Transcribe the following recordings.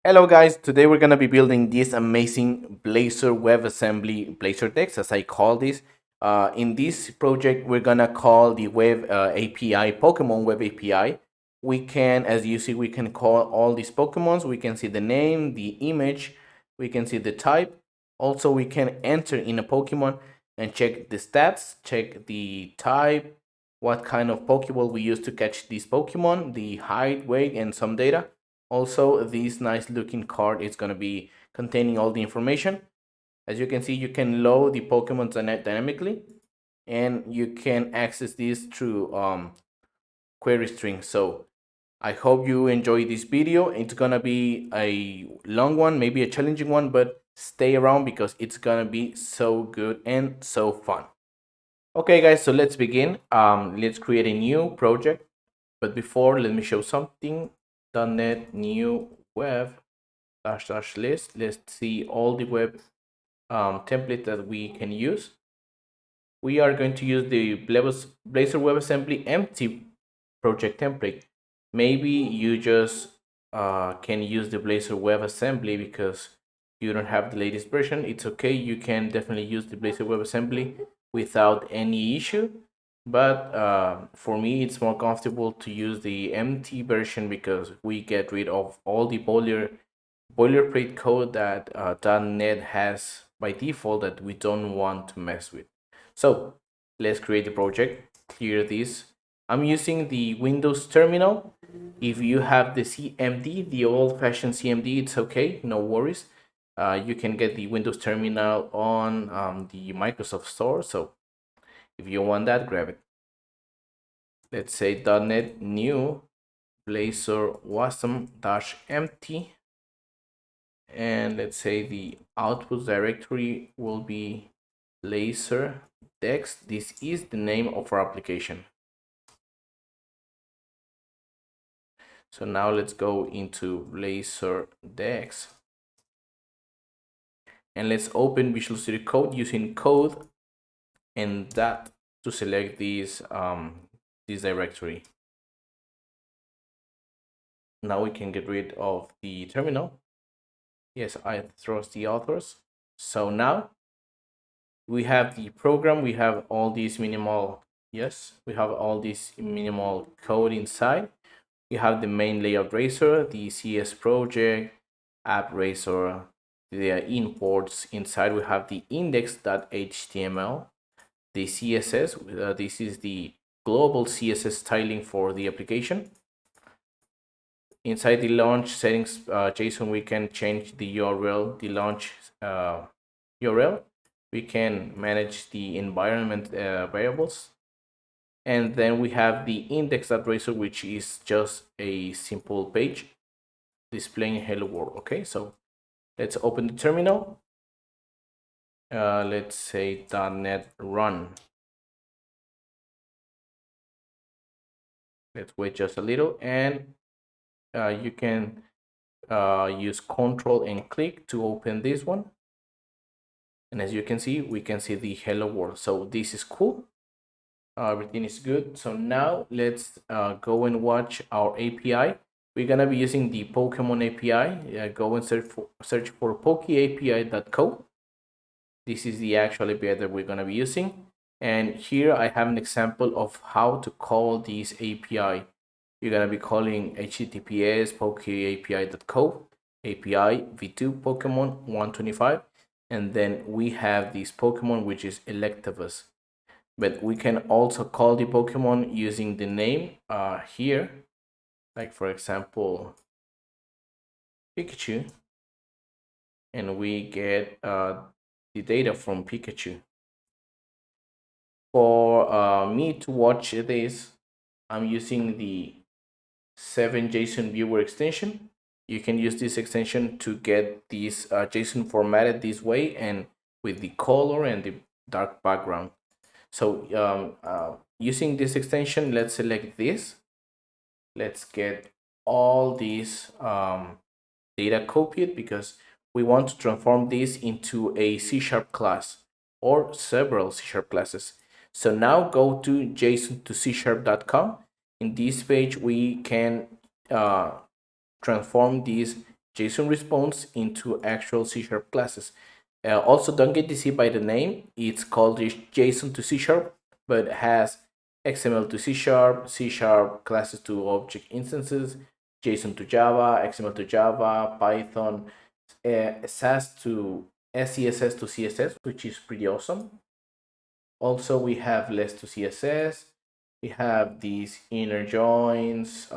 Hello guys, today we're gonna be building this amazing Blazor WebAssembly Blazor Dex, as I call this. In this project, we're gonna call the web API Pokemon Web API. We can, as you see, we can call all these Pokemons. We can see the name, the image, we can see the type. Also, we can enter in a Pokemon and check the stats, check the type, what kind of Pokeball we use to catch these Pokemon, the height, weight, and some data. Also, this nice looking card is going to be containing all the information. As you can see, you can load the Pokemon dynamically, and you can access this through query string. So I hope you enjoy this video. It's going to be a long one, maybe a challenging one, but stay around because it's going to be so good and so fun. Okay guys, so let's begin. Let's create a new project. But before, let me show something. .NET new web -- list. Let's see all the web template that we can use. We are going to use the Blazor WebAssembly empty project template. Maybe you just can use the Blazor WebAssembly because you don't have the latest version. It's okay. You can definitely use the Blazor WebAssembly without any issue. But for me, it's more comfortable to use the empty version because we get rid of all the boilerplate code that .NET has by default that we don't want to mess with. So let's create a project, clear this. I'm using the Windows terminal. If you have the CMD, the old-fashioned CMD, it's okay, no worries. You can get the Windows terminal on the Microsoft Store. So if you want that, grab it. Let's say .NET new Blazor wasm-empty, and let's say the output directory will be Blazor Dex. This is the name of our application. So now let's go into Blazor Dex and let's open Visual Studio Code using code and that to select this directory. Now we can get rid of the terminal. Yes, I trust the authors. So now we have the program, we have all these minimal, yes, we have all this minimal code inside. You have the main layout razor, the CS project, app razor, the imports. Inside we have the index.html, the CSS. This is the global CSS styling for the application. Inside the launch settings JSON, we can change the URL, the launch URL. We can manage the environment variables. And then we have the index.razor, which is just a simple page displaying hello world. Okay, so let's open the terminal. Let's say .NET run. Let's wait just a little, and you can use Control and click to open this one. And as you can see, we can see the hello world. So this is cool. Everything is good. So now let's go and watch our API. We're gonna be using the Pokemon API. Go and search for pokeapi.co. This is the actual API that we're gonna be using. And here I have an example of how to call this API. You're gonna be calling https pokeapi.co API v2 Pokemon 125, and then we have this Pokemon which is Electabuzz. But we can also call the Pokemon using the name here, like for example Pikachu, and we get the data from Pikachu. For me to watch this, I'm using the 7JSON viewer extension. You can use this extension to get this JSON formatted this way and with the color and the dark background. So using this extension, let's select this. Let's get all these data copied because we want to transform this into a C# class or several C# classes. So now go to json to c#.com. In this page, we can transform this JSON response into actual C# classes. Also, don't get deceived by the name. It's called JSON to C#, but it has XML to C#, C# classes to object instances, JSON to Java, XML to Java, Python, SAS to SCSS to CSS, which is pretty awesome. Also, we have less to CSS. We have these inner joins,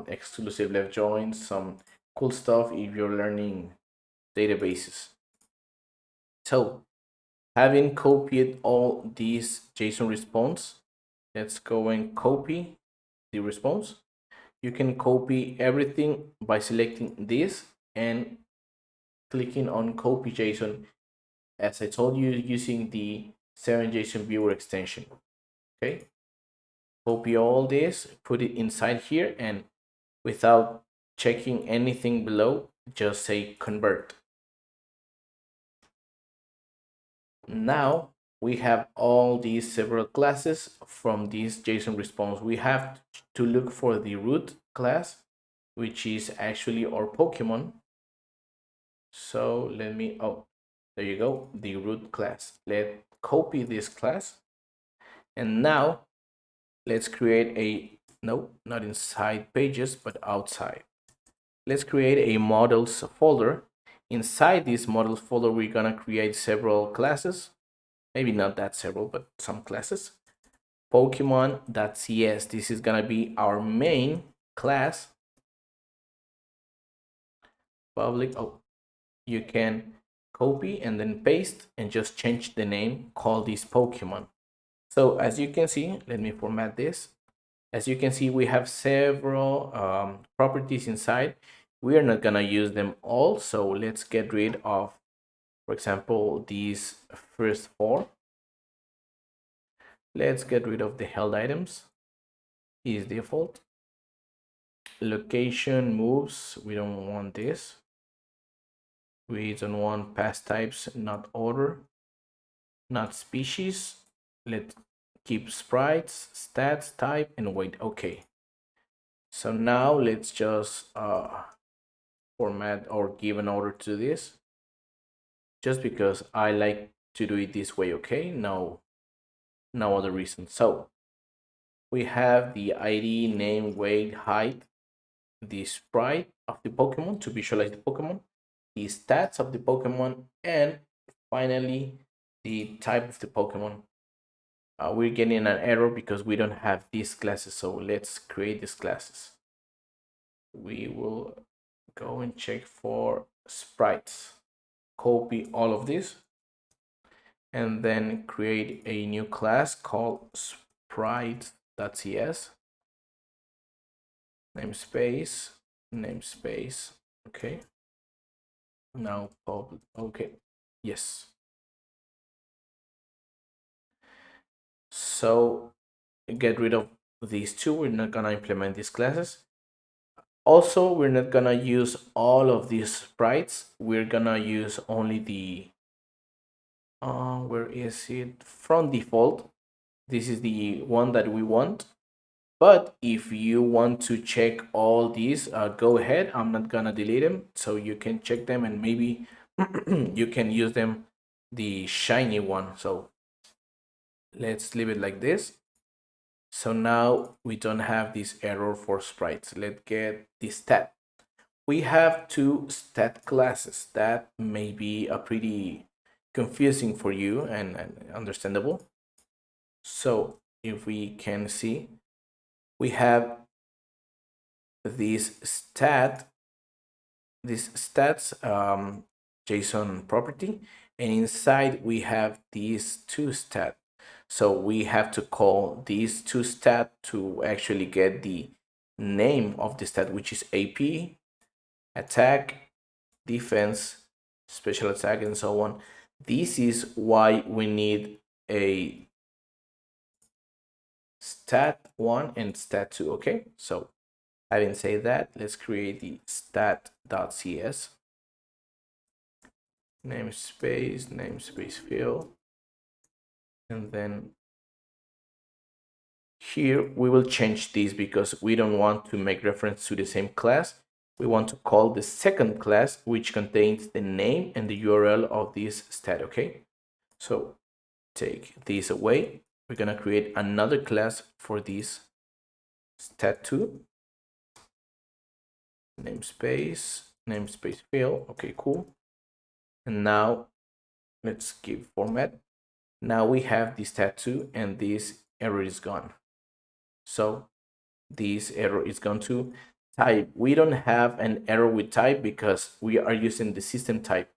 exclusive left joins, some cool stuff if you're learning databases. So, having copied all these JSON response, let's go and copy the response. You can copy everything by selecting this and clicking on copy JSON, as I told you, using the 7JSON viewer extension. Okay, copy all this, put it inside here, and without checking anything below, just say convert. Now we have all these several classes from this JSON response. We have to look for the root class, which is actually our Pokemon. So let me, oh, there you go, the root class. Let's copy this class. And now let's create a, no, not inside pages, but outside. Let's create a models folder. Inside this models folder, we're gonna create several classes. Maybe not that several, but some classes. Pokemon.cs, this is gonna be our main class. Public, oh, you can copy and then paste and just change the name, call this Pokemon. So as you can see, let me format this. As you can see, we have several properties inside. We are not gonna use them all, so let's get rid of, for example, these first four. Let's get rid of the held items, is default. Location moves, we don't want this. We don't want past types, not order, not species. Let's keep sprites, stats, type, and weight. Okay. So now let's just format or give an order to this, just because I like to do it this way. Okay, no other reason. So we have the ID, name, weight, height, the sprite of the Pokemon to visualize the Pokemon, the stats of the Pokemon, and finally the type of the Pokemon. We're getting an error because we don't have these classes, so let's create these classes. We will go and check for sprites, copy all of this, and then create a new class called sprite.cs, namespace, okay. Now public, okay, yes. So get rid of these two. We're not gonna implement these classes. Also, we're not gonna use all of these sprites. We're gonna use only the where is it, from default. This is the one that we want. But if you want to check all these, go ahead. I'm not gonna delete them, so you can check them and maybe you can use them, the shiny one. So let's leave it like this. So now we don't have this error for sprites. Let's get the stat. We have two stat classes. That may be a pretty confusing for you and understandable. So if we can see, we have this stats JSON property, and inside we have these two stat. So we have to call these two stat to actually get the name of the stat, which is AP, attack, defense, special attack, and so on. This is why we need a stat1 and stat2. Okay, so having said that, let's create the stat.cs, namespace field, and then here we will change this because we don't want to make reference to the same class. we want to call the second class, which contains the name and the URL of this stat, okay? So take this away. We're gonna create another class for this stat2, namespace field, okay, cool. And now let's give format. Now we have this stat2 and this error is gone. So this error is going to type. We don't have an error with type because we are using the system type,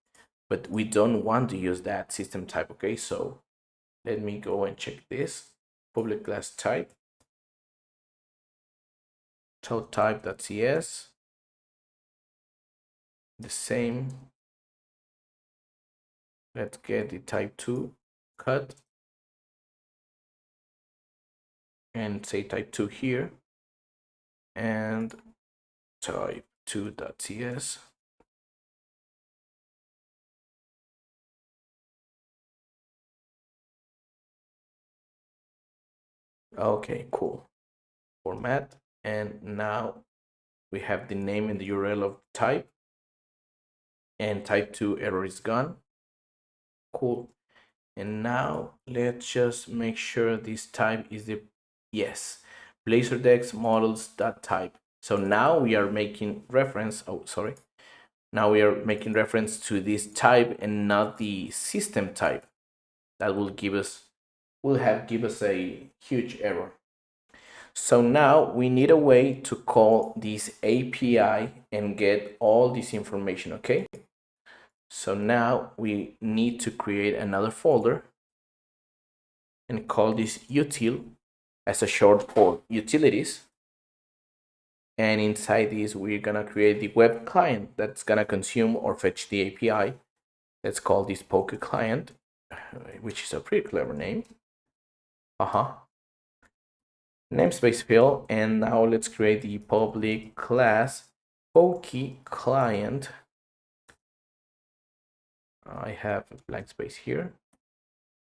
but we don't want to use that system type, okay? So let me go and check this. Public class type, type.cs, the same. Let's get the type2 cut and say type2 here, and type2.cs. Okay, cool. Format, and now we have the name and the URL of type, and type2 error is gone. Cool. And now let's just make sure this type is the yes, Blazor models.type. So now we are making reference, now we are making reference to this type and not the system type. That will give us a huge error. So now we need a way to call this API and get all this information, okay? So now we need to create another folder and call this util as a short for utilities. And inside this, we're gonna create the web client that's gonna consume or fetch the API. Let's call this Poke client, which is a pretty clever name. Namespace field, and now let's create the public class Poke client. I have a blank space here.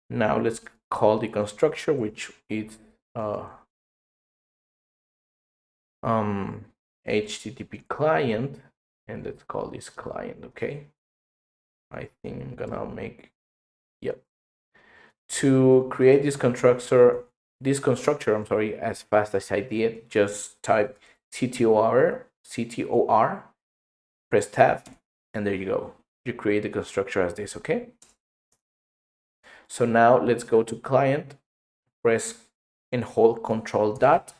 Now let's call the constructor, which is HTTP client, and let's call this client, okay? I think I'm gonna make, yep. To create this constructor, as fast as I did, just type CTOR, press tab, and there you go. You create the constructor as this, okay? So now let's go to client, press and hold Control dot,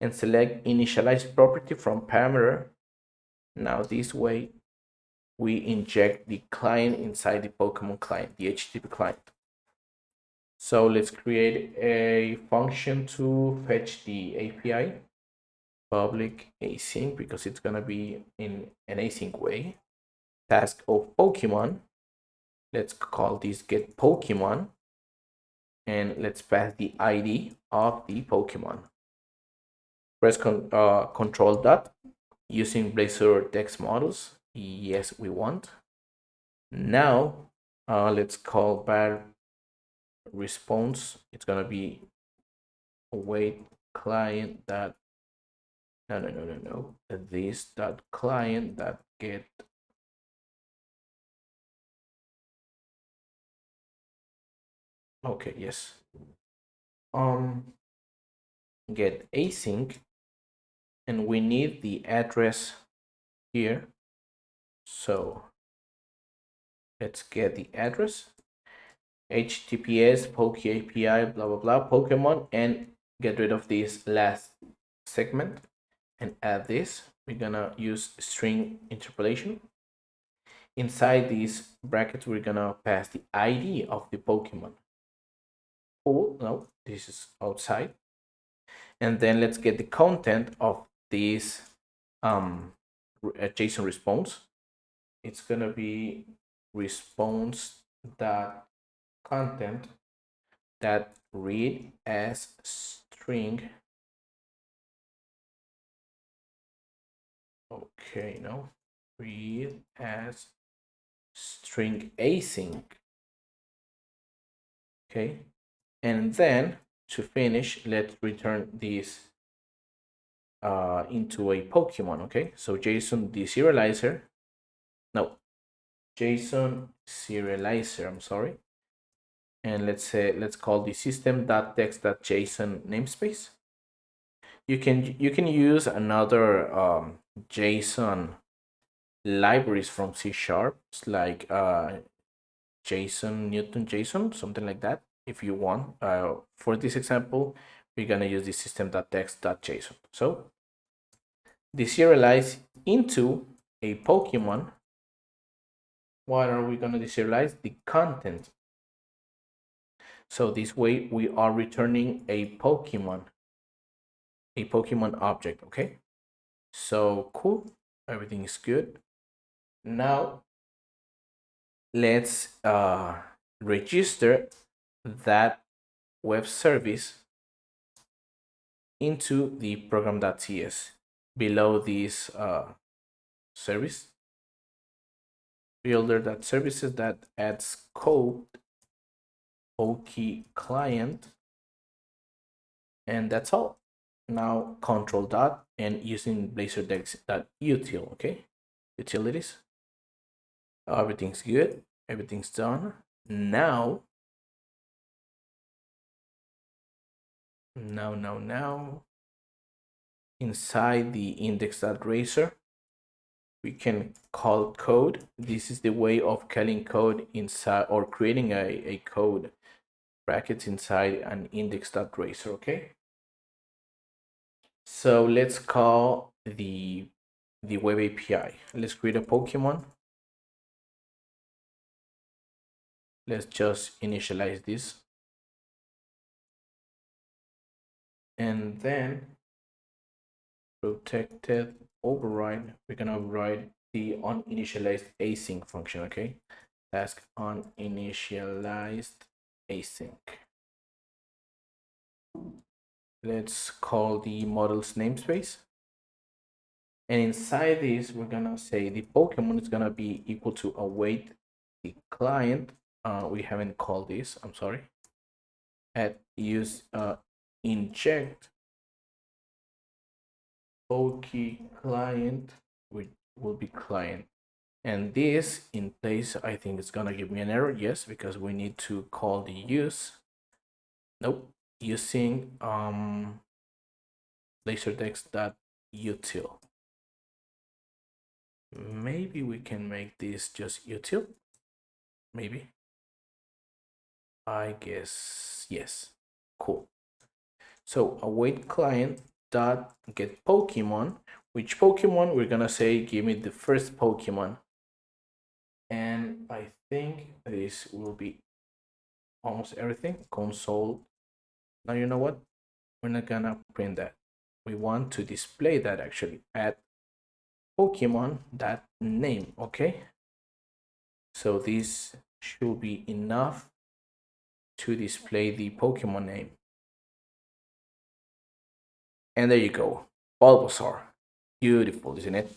and select initialize property from parameter. Now this way, we inject the client inside the Pokemon client, the HTTP client. So let's create a function to fetch the API, public async, because it's gonna be in an async way. Task of Pokemon. Let's call this get Pokemon, and let's pass the ID of the Pokemon. Press Control dot using Blazor text models. Yes, we want. Now let's call var response. It's gonna be await client that no, this dot client that get okay, yes, get async, and we need the address here, so let's get the address, https poke API blah blah blah Pokemon, and get rid of this last segment and add this. We're gonna use string interpolation. Inside these brackets, we're gonna pass the ID of the Pokemon. Cool, no, this is outside. And then let's get the content of this JSON response. It's gonna be response that content that read as string. Okay, no, read as string async. Okay, and then to finish, let's return this into a Pokemon. Okay, so JSON deserializer. No, JSON serializer. I'm sorry, and let's call the system.text.json namespace. You can use another JSON libraries from C sharp, like JSON Newton JSON, something like that. If you want, for this example, we're gonna use the system.text.json. So deserialize into a Pokemon. What are we gonna deserialize? The content. So this way we are returning a Pokemon object. Okay. So cool. Everything is good. Now let's register that web service into the program.ts. Below this service builder that services that adds code Poke client, and that's all. Now control dot and using Blazor Dex.util. Okay, utilities. Everything's good. Everything's done. Now, inside the index.razor, we can call code. This is the way of calling code inside or creating a code brackets inside an index.razor. Okay. So let's call the web API. Let's create a Pokemon. Let's just initialize this. And then protected override, we're gonna override the uninitialized async function. Okay, task uninitialized async. Let's call the models namespace, and inside this we're gonna say the Pokemon is gonna be equal to await the client. We haven't called this, I'm sorry. At use inject Poke client, which will be client. And this in place, I think it's gonna give me an error. Yes, because we need to call the use. Nope, using blazordex.util. Maybe we can make this just util. Maybe. I guess yes. Cool. So await client dot get Pokemon. Which Pokemon? We're gonna say give me the first Pokemon. And I think this will be almost everything. Console. Now you know what? We're not gonna print that. We want to display that actually at Pokemon that name. Okay. So this should be enough to display the Pokemon name. And there you go, Bulbasaur. Beautiful, isn't it?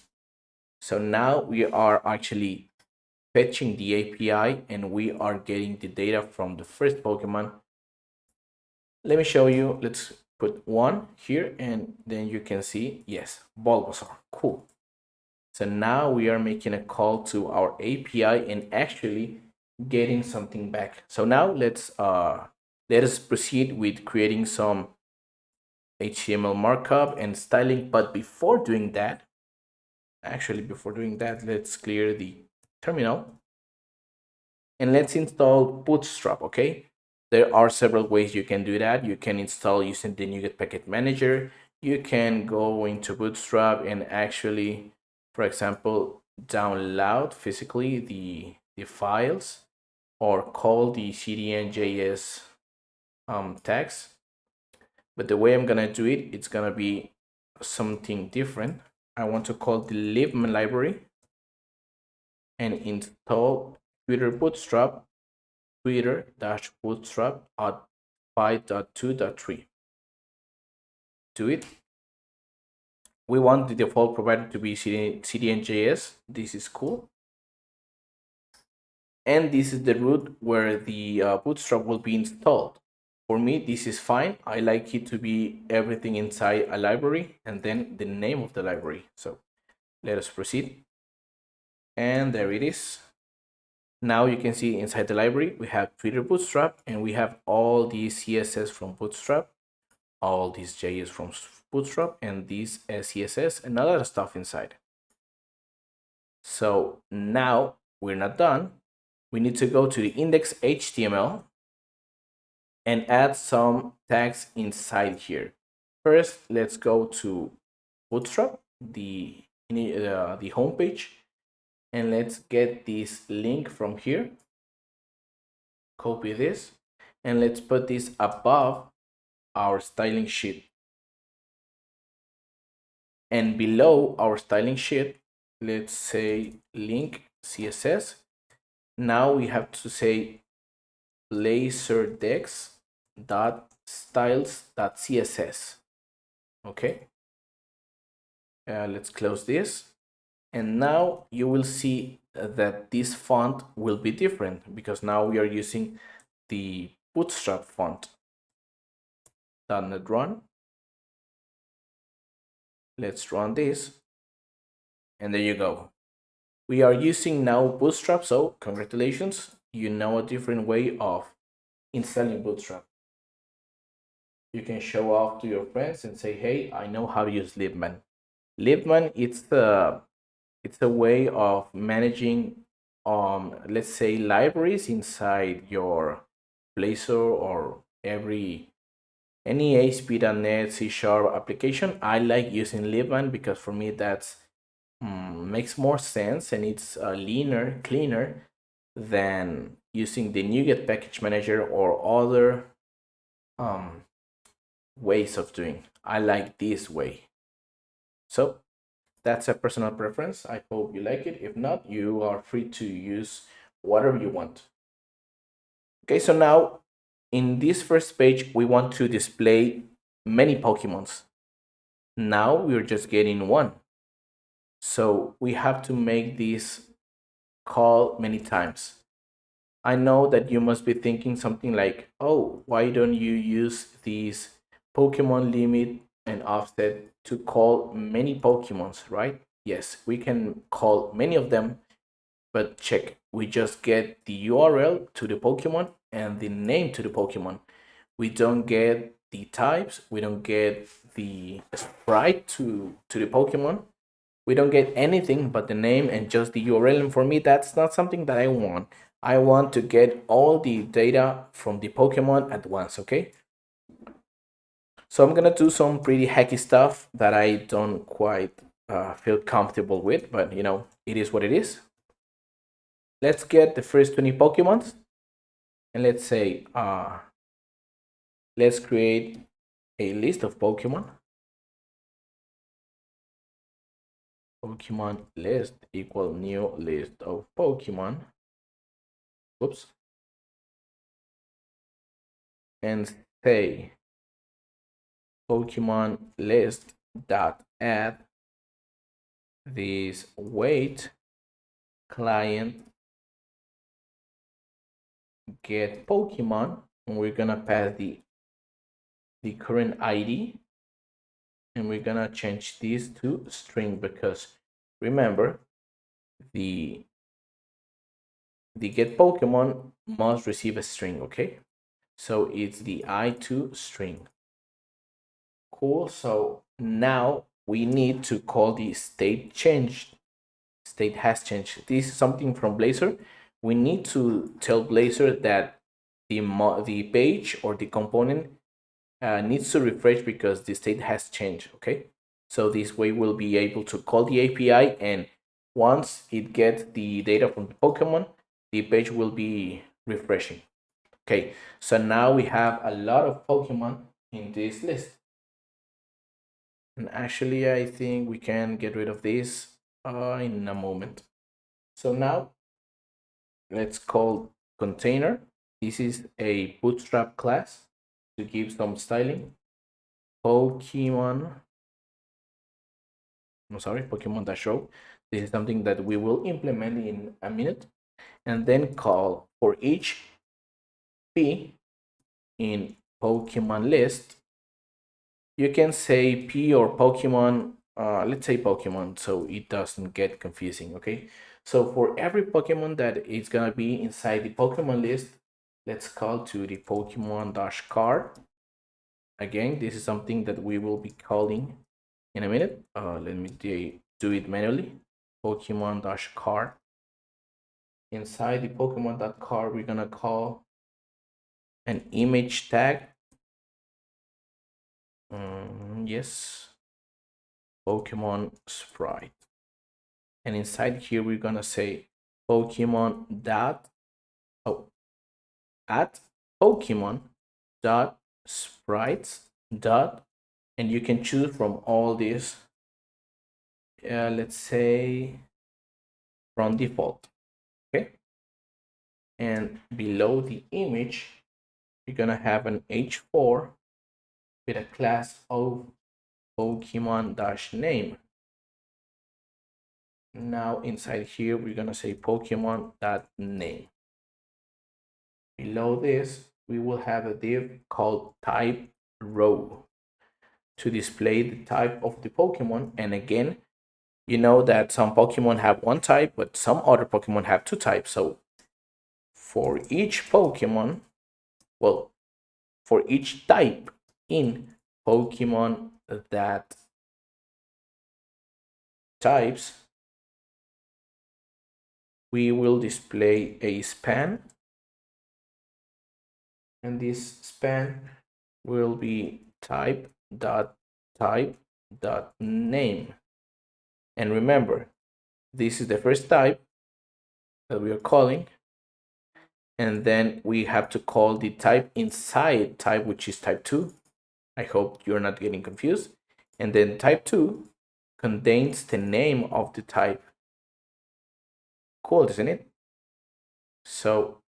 So now we are actually fetching the API and we are getting the data from the first Pokemon. Let me show you. Let's put 1 here and then you can see, yes, Bulbasaur. Cool. So now we are making a call to our API and actually getting something back. So now let us proceed with creating some HTML markup and styling. But before doing that, let's clear the terminal and let's install Bootstrap. Okay, there are several ways you can do that. You can install using the NuGet package manager. You can go into Bootstrap and actually, for example, download physically the files or call the cdn.js tags. But the way I'm gonna do it, it's gonna be something different. I want to call the libm library and install Twitter Bootstrap, Twitter-Bootstrap at 5.2.3. Do it. We want the default provider to be cdn.js. This is cool. And this is the root where the Bootstrap will be installed. For me, this is fine. I like it to be everything inside a library and then the name of the library. So let us proceed. And there it is. Now you can see inside the library, we have Twitter Bootstrap, and we have all these CSS from Bootstrap, all these JS from Bootstrap, and these CSS and other stuff inside. So now we're not done. We need to go to the index HTML and add some tags inside here. First, let's go to Bootstrap, the homepage, and let's get this link from here. Copy this, and let's put this above our styling sheet. And below our styling sheet, let's say link CSS. Now we have to say blazordex.styles.css. Okay. Let's close this. And now you will see that this font will be different because now we are using the Bootstrap font. .NET Run. Let's run this. And there you go. We are using now Bootstrap, so congratulations. You know a different way of installing Bootstrap. You can show off to your friends and say, hey, I know how to use Libman. Libman, it's a way of managing, let's say, libraries inside your Blazor or any ASP.NET C# application. I like using Libman because for me that's makes more sense and it's leaner, cleaner than using the NuGet package manager or other ways of doing. I like this way. So that's a personal preference. I hope you like it. If not, you are free to use whatever you want. Okay, so now in this first page, we want to display many Pokemons. Now we're just getting one. So we have to make this call many times. I know that you must be thinking something like, oh, why don't you use these Pokemon limit and offset to call many Pokemons, right? Yes, we can call many of them, but check, we just get the URL to the Pokemon and the name to the Pokemon. We don't get the types, we don't get the sprite to the Pokemon. We don't get anything but the name and just the URL. And for me, that's not something that I want. I want to get all the data from the Pokemon at once, okay? So I'm gonna do some pretty hacky stuff that I don't quite feel comfortable with, but you know, it is what it is. Let's get the first 20 Pokemons, and let's say, let's create a list of Pokemon. Pokemon list equal new list of Pokemon. Oops. And say Pokemon list dot add this wait client get Pokemon, and we're gonna pass the current ID, and we're gonna change this to string because remember the get Pokemon must receive a string, okay? So it's the I2 string. Cool. So now we need to call the state changed. State has changed. This is something from Blazor. We need to tell Blazor that the page or the component needs to refresh because the state has changed. Okay. So this way we'll be able to call the API, and once it gets the data from the Pokemon, the page will be refreshing. Okay, so now we have a lot of Pokemon in this list. And actually, I think we can get rid of this in a moment. So now let's call container. This is a Bootstrap class to give some styling. Pokemon, I'm sorry, Pokemon-row. This is something that we will implement in a minute. And then call for each P in Pokemon list, you can say P or Pokemon, let's say Pokemon so it doesn't get confusing, okay? So for every Pokemon that is gonna be inside the Pokemon list, let's call to the Pokemon dash card. Again, this is something that we will be calling in a minute. Let me do it manually. Pokemon dash card. Inside the Pokemon dot card, we're gonna call an image tag. Yes, Pokemon sprite. And inside here, we're gonna say Pokemon dot at Pokemon dot sprites dot, and you can choose from all these. Let's say from default, okay. And below the image, you're gonna have an h4 with a class of Pokemon dash name. Now inside here, we're gonna say Pokemon dot name. Below this, we will have a div called type row to display the type of the Pokemon. And again, you know that some Pokemon have one type, but some other Pokemon have two types. So for each Pokemon, well, for each type in Pokemon that types, we will display a span, and this span will be type dot name. And remember, this is the first type that we are calling, and then we have to call the type inside type, which is type 2. I hope you're not getting confused. And then type 2 contains the name of the type. Cool, isn't it? So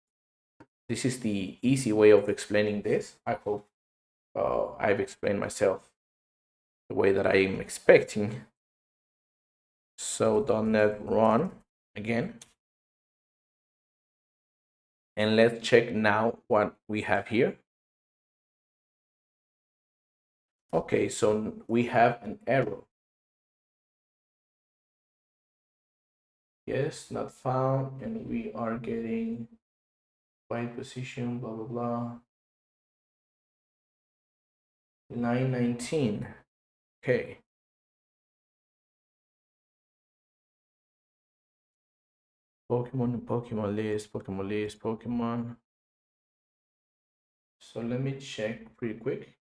this is the easy way of explaining this. I hope I've explained myself the way that I am expecting. So .NET run again. And let's check now what we have here. Okay, so we have an error. Yes, not found, and we are getting byte position, blah, blah, blah. Line 19. Okay. Pokemon, Pokemon list, Pokemon list, Pokemon. So let me check pretty quick.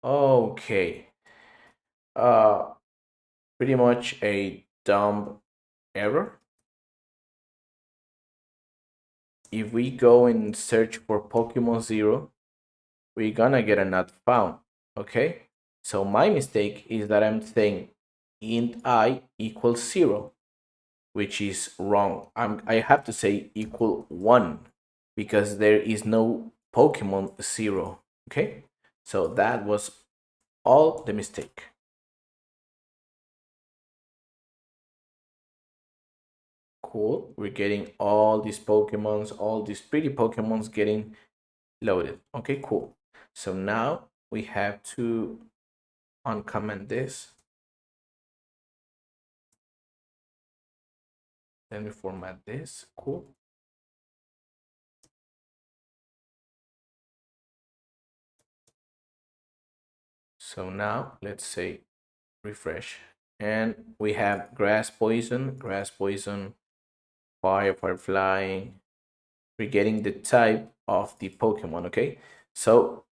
Okay. Uh, Pretty much a dumb error. If we go and search for Pokemon Zero, we're gonna get a not found. Okay. So my mistake is that I'm saying int I equals 0, which is wrong. I have to say equal 1 because there is no Pokemon 0. Okay, so that was all the mistake. Cool, we're getting all these Pokemons, all these pretty Pokemons getting loaded. Okay, cool. So now we have to uncomment this. Let me format this. Cool. So now let's say refresh, and we have grass poison, fire, flying. We're getting the type of the Pokemon. Okay, so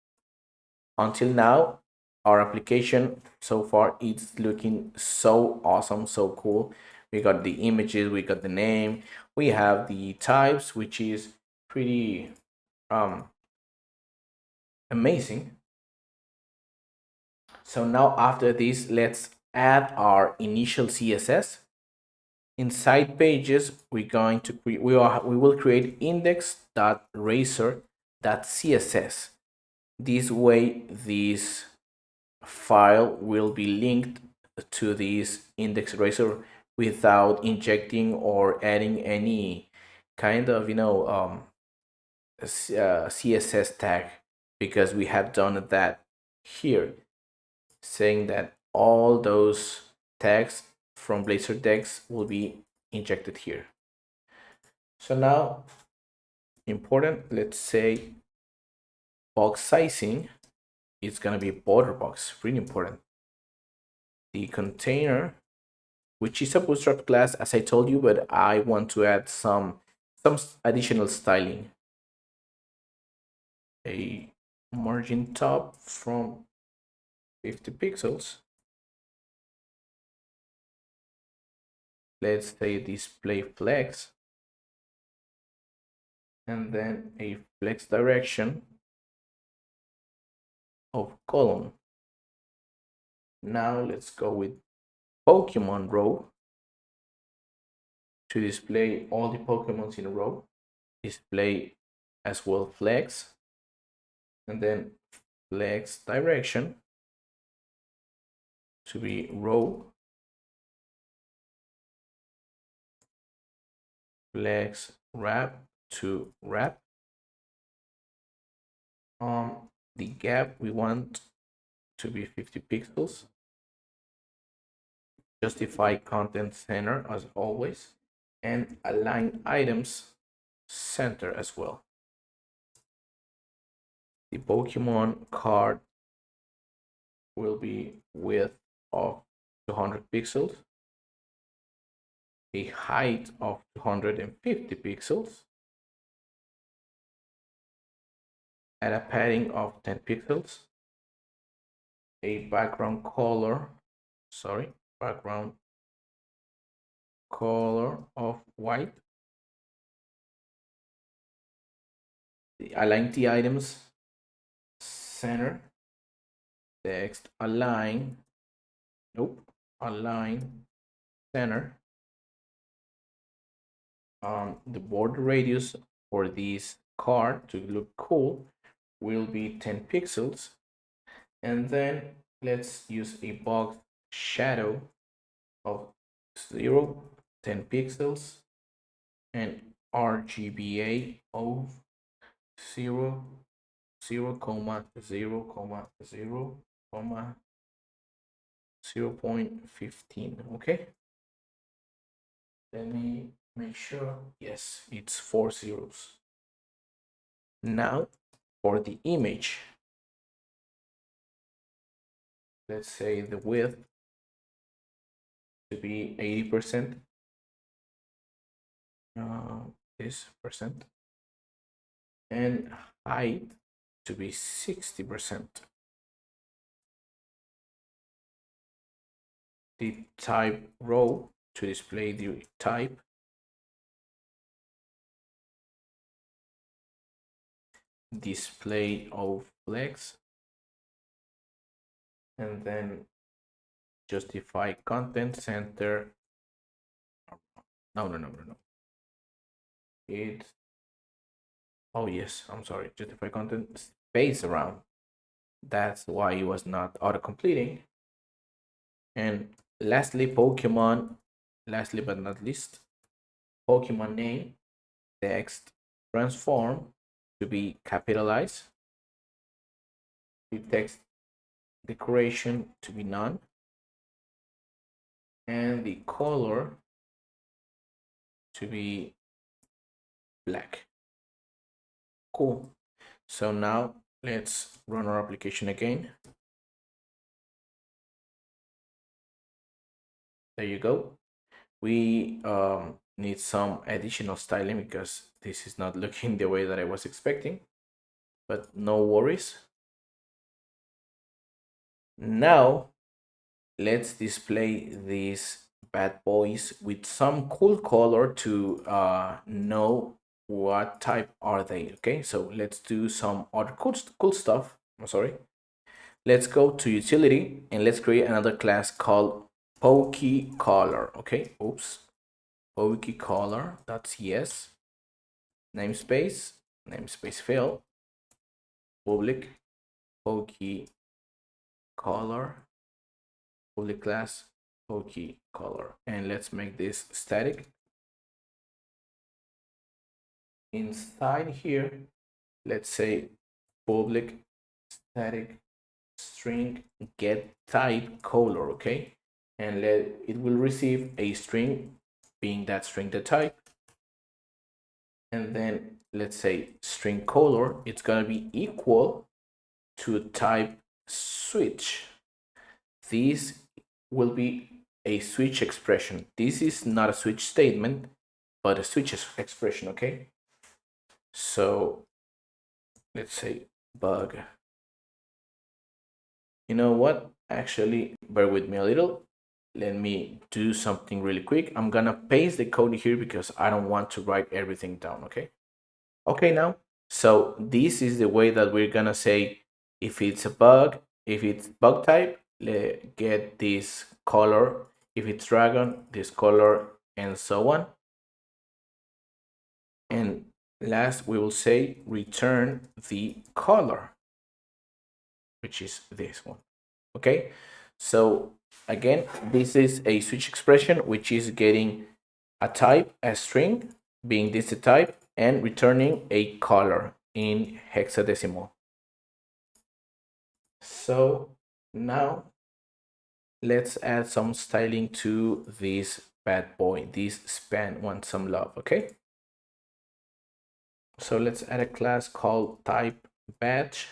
until now, our application so far it's looking so awesome, so cool. We got the images, we got the name, we have the types, which is pretty amazing. So now after this, let's add our initial CSS. Inside pages, we're going to we will create index.razor.css. This way, this file will be linked to this index razor without injecting or adding any kind of CSS tag because we have done that here, saying that all those tags from Blazor Dex will be injected here. So now, important, let's say box sizing is gonna be border box, really important. The container, which is a Bootstrap class, as I told you, but I want to add some additional styling. A margin top from 50 pixels. Let's say display flex, and then a flex direction of column. Now let's go with Pokemon row to display all the Pokemons in a row. Display as well flex, and then flex direction to be row, flex wrap to wrap. The gap we want to be 50 pixels. Justify content center as always, and align items center as well. The Pokemon card will be width of 200 pixels, a height of 250 pixels, and a padding of 10 pixels, a background color of white. Align the items center, text align center. The border radius for this card to look cool will be 10 pixels, and then let's use a box shadow of 10 pixels, and RGBA of 0, 0, 0.15. Okay, let me make sure. Yes, it's 4 zeros. Now for the image, let's say the width to be 80%, this percent, and height to be 60%. The type row to display the type, display of flex, and then justify content center. No. It's, oh yes, I'm sorry, justify content space around. That's why it was not auto completing. And lastly, Pokemon, lastly but not least, Pokemon name, text transform to be capitalized, the text decoration to be none, and the color to be black. Cool. So now let's run our application again. There you go. We need some additional styling because this is not looking the way that I was expecting, but no worries. Now let's display these bad boys with some cool color to know what type are they. Okay, so let's do some other cool stuff. I'm sorry. Let's go to utility and let's create another class called PokeColor. Okay, oops. PokeColor, that's yes. Namespace fill, public PokeColor, public class PokeColor, and let's make this static. Inside here, let's say public static string get type color, okay, and it will receive a string, being that string the type, and then let's say string color, it's gonna be equal to type switch. This will be a switch expression. This is not a switch statement, but a switch expression, okay? So let's say bug. You know what? Actually, bear with me a little. Let me do something really quick. I'm gonna paste the code here because I don't want to write everything down, okay? Okay, now, so this is the way that we're gonna say if it's a bug, if it's bug type, get this color, if it's dragon, this color, and so on. And last, we will say return the color, which is this one. Okay, so again, this is a switch expression, which is getting a type, a string, being this a type, and returning a color in hexadecimal. So now let's add some styling to this bad boy. This span wants some love, okay? So let's add a class called type batch.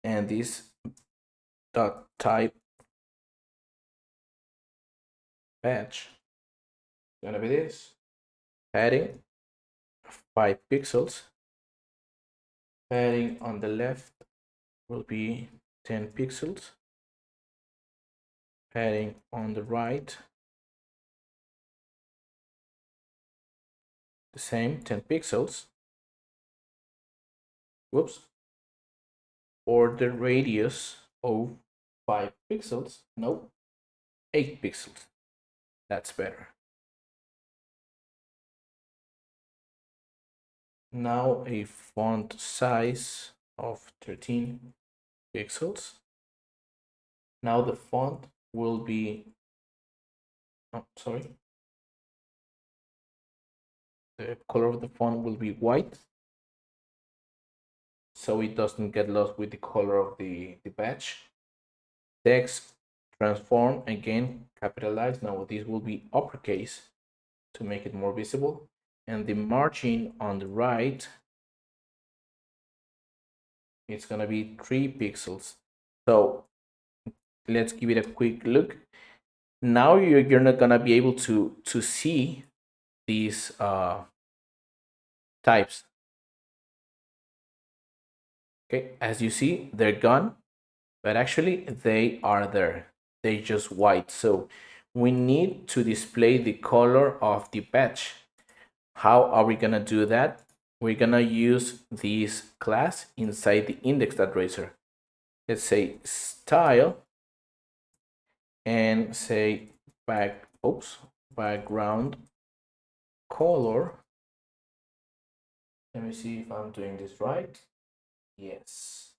And this dot type batch gonna be this padding 5 pixels. Padding on the left will be 10 pixels. Padding on the right, the same, 10 pixels. Whoops. Border radius of 5 pixels. No, 8 pixels. That's better. Now a font size of 13 pixels. Now the font will be, oh, sorry. The color of the font will be white, so it doesn't get lost with the color of the batch. Text transform, again, capitalized. Now this will be uppercase to make it more visible. And the margin on the right, it's gonna be 3 pixels. So let's give it a quick look. Now you're not gonna be able to see these types. Okay, as you see, they're gone, but actually they are there. They're just white. So we need to display the color of the batch. How are we gonna do that? We're gonna use this class inside the index.razor. Let's say style and say background color. Let me see if I'm doing this right. Yes.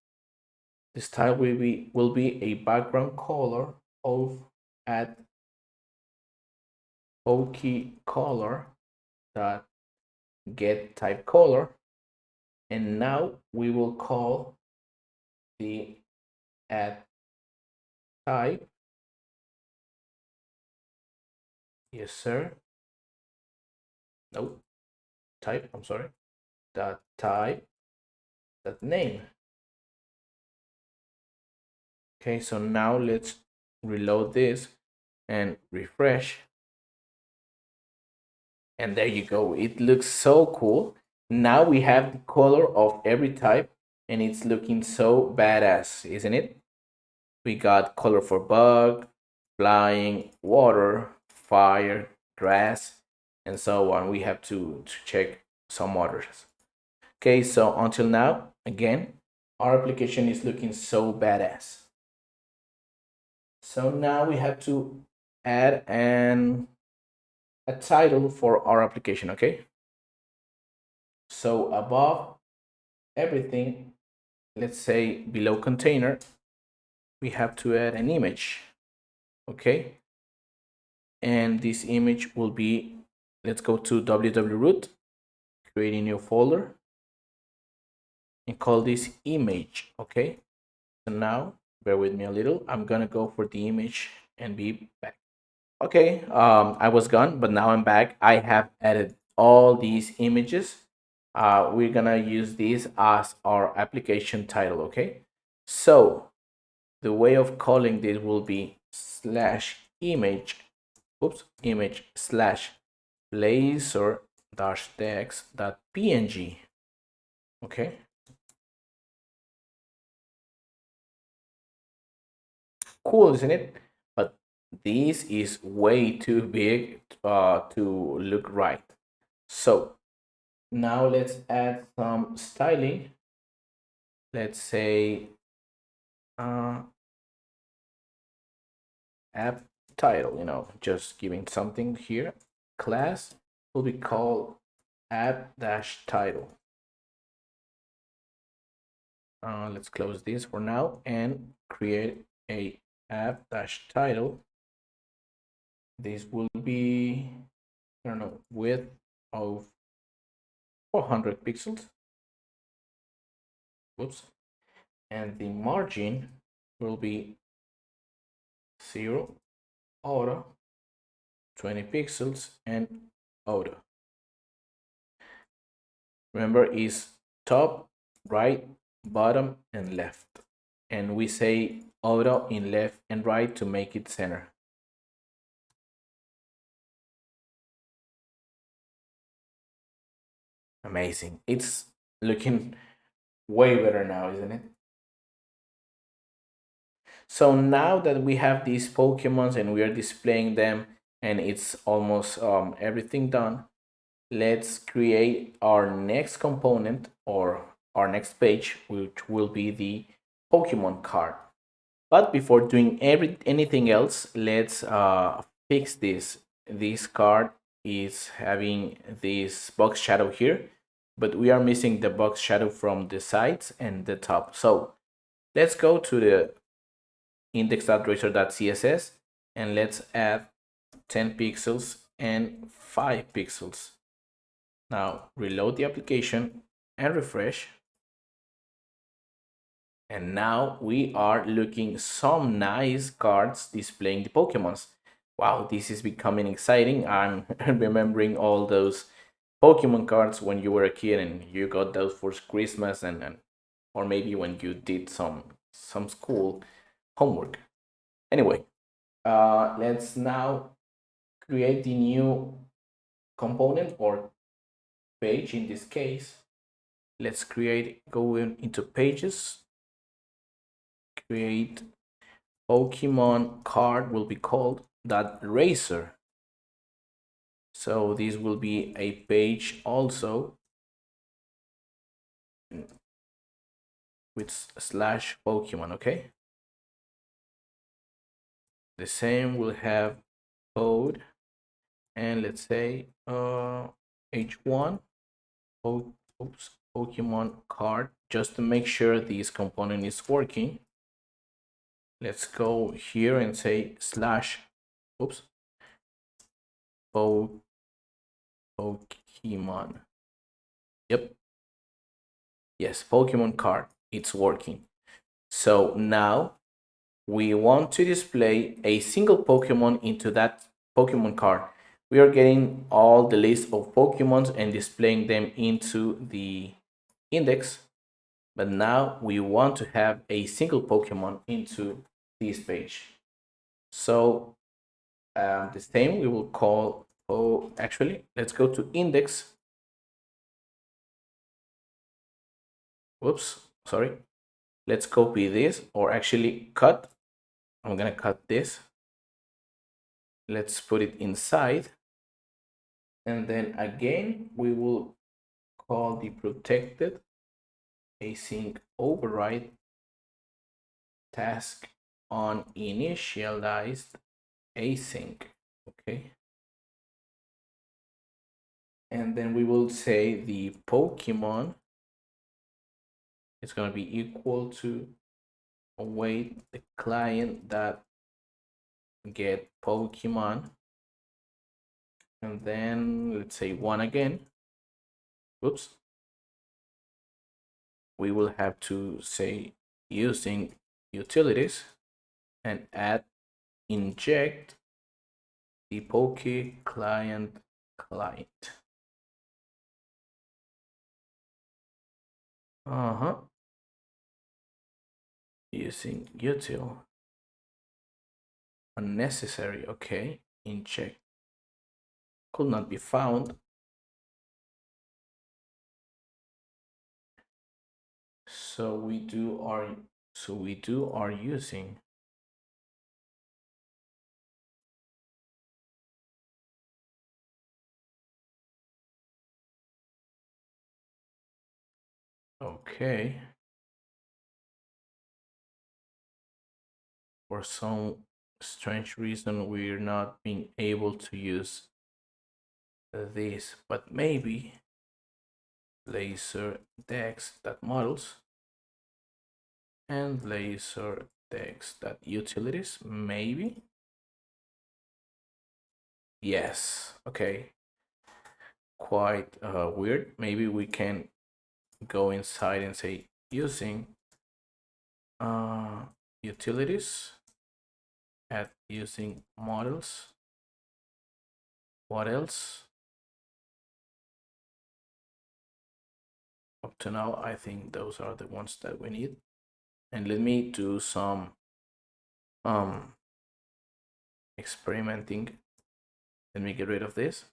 The style will be a background color of at Pokecolor dot get type color, and now we will call the add type. Yes, sir. No, type. I'm sorry. Dot type. Dot name. Okay, so now let's reload this and refresh. And there you go. It looks so cool. Now we have the color of every type, and it's looking so badass, isn't it? We got color for bug, flying, water, fire, grass, and so on. We have to check some others. Okay, so until now, again, our application is looking so badass. So now we have to add a title for our application, okay? So above everything, let's say below container, we have to add an image, okay? And this image will be, let's go to www root create a new folder and call this image. Okay, so now bear with me a little. I'm gonna go for the image and be back. Okay, I was gone, but now I'm back. I have added all these images. We're gonna use this as our application title. Okay, so the way of calling this will be slash image, image slash blazor dash text dot png. Okay, cool, isn't it? But this is way too big to look right. So now let's add some styling. Let's say uh, app title, just giving something here. Class will be called app dash title. Let's close this for now and create a app dash title. This will be, I don't know, width of 400 pixels. Whoops. And the margin will be 0, auto, 20 pixels, and auto. Remember, is top, right, bottom, and left. And we say auto in left and right to make it center. Amazing. It's looking way better now, isn't it? So now that we have these Pokemons and we are displaying them and it's almost everything done, let's create our next component or our next page, which will be the Pokemon card. But before doing anything else, let's fix this. This card is having this box shadow here, but we are missing the box shadow from the sides and the top. So let's go to the index.razor.css and let's add 10 pixels and 5 pixels. Now reload the application and refresh. And now we are looking some nice cards displaying the Pokemons. Wow, this is becoming exciting. I'm remembering all those Pokemon cards when you were a kid and you got those for Christmas and or maybe when you did some school homework. Anyway, let's now create the new component or page in this case. Let's go into pages, create Pokemon card will be called that razor. So this will be a page also with slash Pokemon, okay? The same will have code and let's say h1 Pokemon card just to make sure this component is working. Let's go here and say slash Pokemon. Yep. Yes, Pokemon card. It's working. So now we want to display a single Pokemon into that Pokemon card. We are getting all the list of Pokemons and displaying them into the index. But now we want to have a single Pokemon into this page. So the same we will call, actually, let's go to index. Whoops, sorry. Let's copy this or actually cut. I'm gonna cut this. Let's put it inside. And then again, we will call the protected async override task on initialized async. Okay. And then we will say the Pokemon is going to be equal to await the client that get Pokemon. And then let's say one again. oops, we will have to say using utilities and add inject the Poke client. Using util unnecessary. Okay, inject could not be found. So we do are using. Okay. For some strange reason, we're not being able to use this, but maybe Blazor Dex.models and Blazor Dex.utilities, maybe. Yes, okay. Quite weird. Maybe we can go inside and say using utilities at using models. What else? Up to now, I think those are the ones that we need. And let me do some experimenting. Let me get rid of this,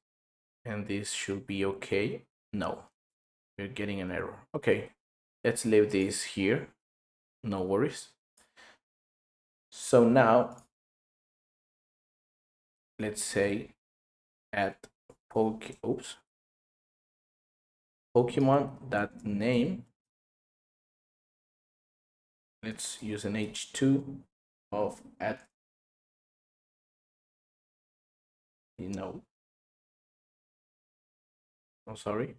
and this should be okay. No, we're getting an error. Okay, let's leave this here. No worries. So now, let's say at Pokemon.name. Let's use an h2 of at no. I'm sorry.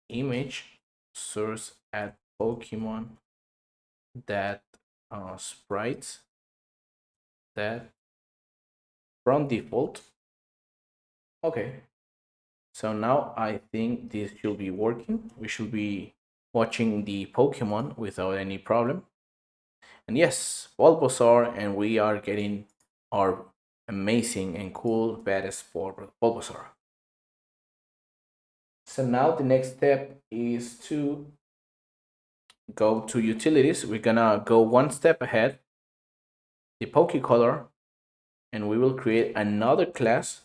Image source at Pokemon that sprites that from default. Okay, so now I think this should be working. We should be watching the Pokemon without any problem. And yes, Bulbasaur, and we are getting our amazing and cool badass Bulbasaur. So now the next step is to go to utilities. We're gonna go one step ahead, the Pokecolor, and we will create another class.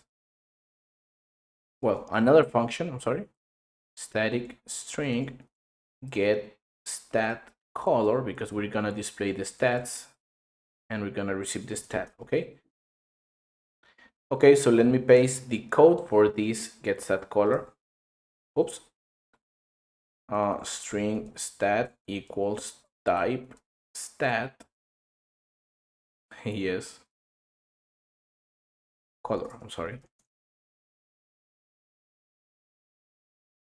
Well, another function, I'm sorry. Static string get stat color, because we're gonna display the stats and we're gonna receive the stat. Okay, so let me paste the code for this get stat color. Oops. String stat equals type stat. Yes, color, I'm sorry.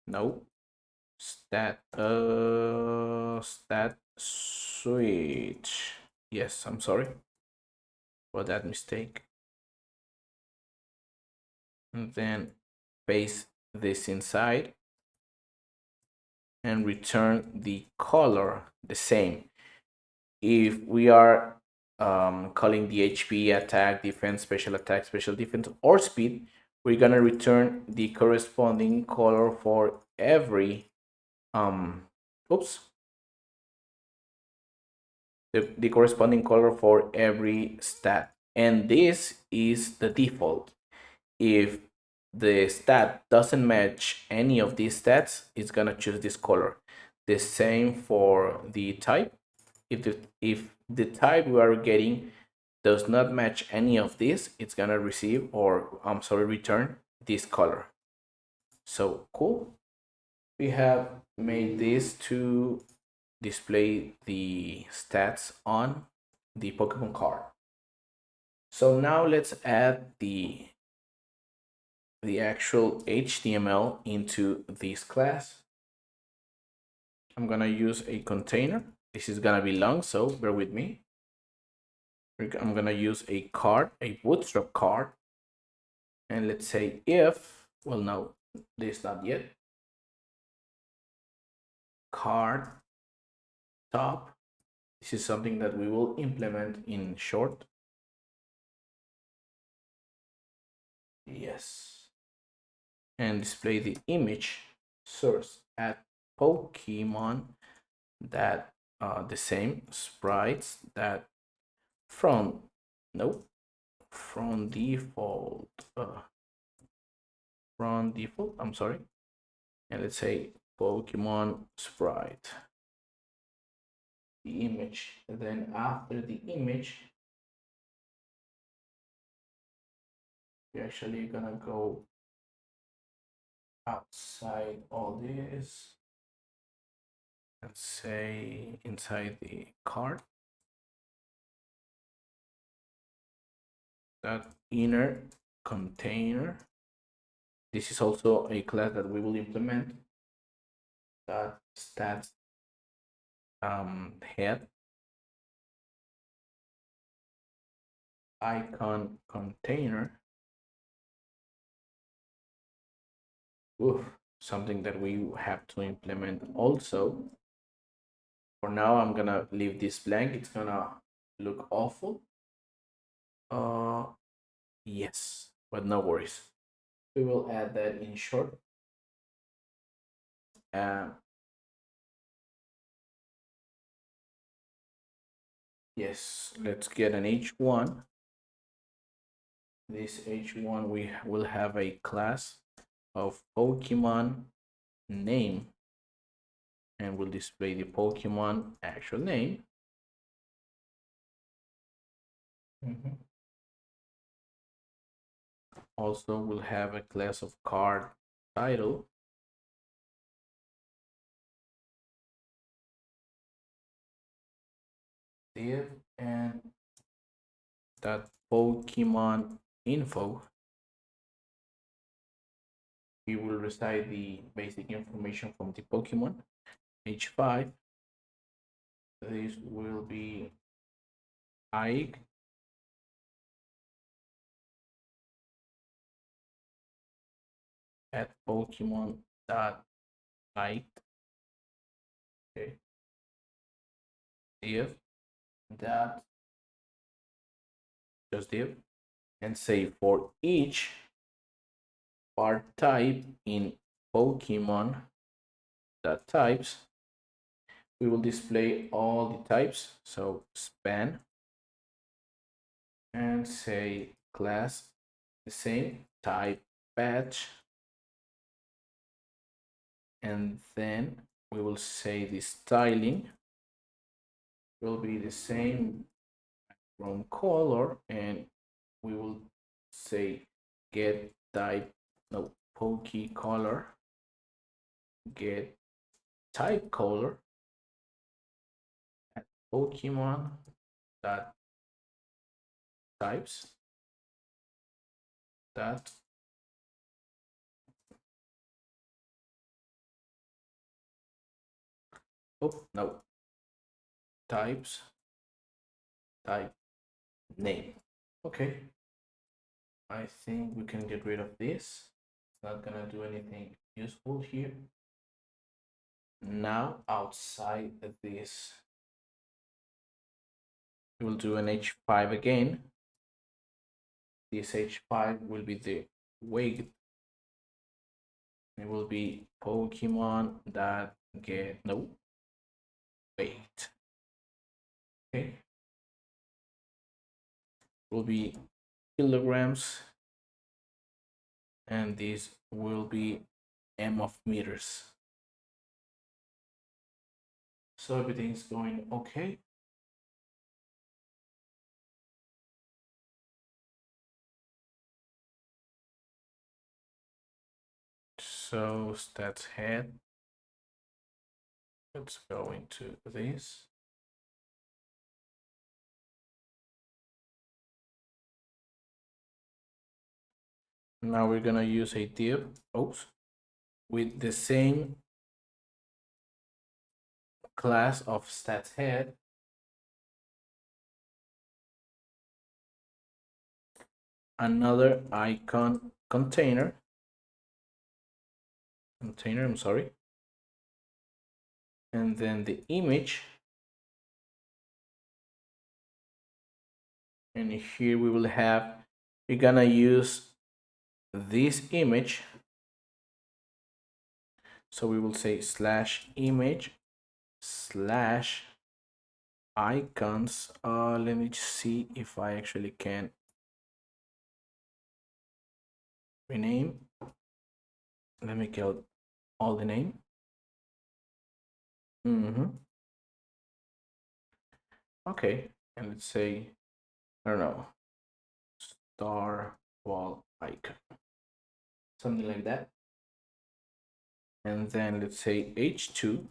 No, stat switch. Yes, I'm sorry for that mistake. And then paste this inside and return the color the same. If we are calling the HP, attack, defense, special attack, special defense, or speed, we're gonna return the corresponding color for every oops, the corresponding color for every stat, and this is the default. If the stat doesn't match any of these stats, it's gonna choose this color. The same for the type. If the type we are getting does not match any of this, it's gonna receive, or I'm sorry, return this color. So cool. We have made this to display the stats on the Pokemon card. So now let's add the actual HTML into this class. I'm gonna use a container. This is gonna be long, so bear with me. I'm gonna use a card, a Bootstrap card, and let's say if, well, no, this not yet. card top. This is something that we will implement in short. Yes. And display the image source at Pokemon that the same sprites that from nope from default I'm sorry, and let's say Pokemon sprite the image, and then after the image we're actually gonna go outside all this and say inside the card that inner container. This is also a class that we will implement that stats head icon container. Oof, something that we have to implement also. For now, I'm gonna leave this blank. It's gonna look awful. Yes, but no worries. We will add that in short. Yes, let's get an H1. This H1 we will have a class of Pokemon name and we'll display the Pokemon actual name. Also, we'll have a class of card title. Div and that Pokemon info. We will recite the basic information from the Pokemon. H5. This will be Ike. At Pokemon dot Ike. Okay. Div that just div and say for each part type in Pokemon that types we will display all the types, so span and say class the same type patch, and then we will say the styling will be the same from color, and we will say get type no poke color, get type color at Pokemon that types that oh no types type name. Okay, I think we can get rid of this. It's not gonna do anything useful here. Now outside of this we'll do an H5 again. This H5 will be the weight. It will be Pokemon that get no weight. Okay, will be kilograms, and this will be m of meters. So everything's going okay. So stats head. Let's go into this. Now we're gonna use a div, with the same class of stats head. Another icon container. I'm sorry. and then the image, and here we will have, we're gonna use this image, so we will say slash image slash icons. Let me see if I actually can rename. Let me kill all the name. Okay, and let's say, I don't know, star wall icon, something like that. And then let's say h2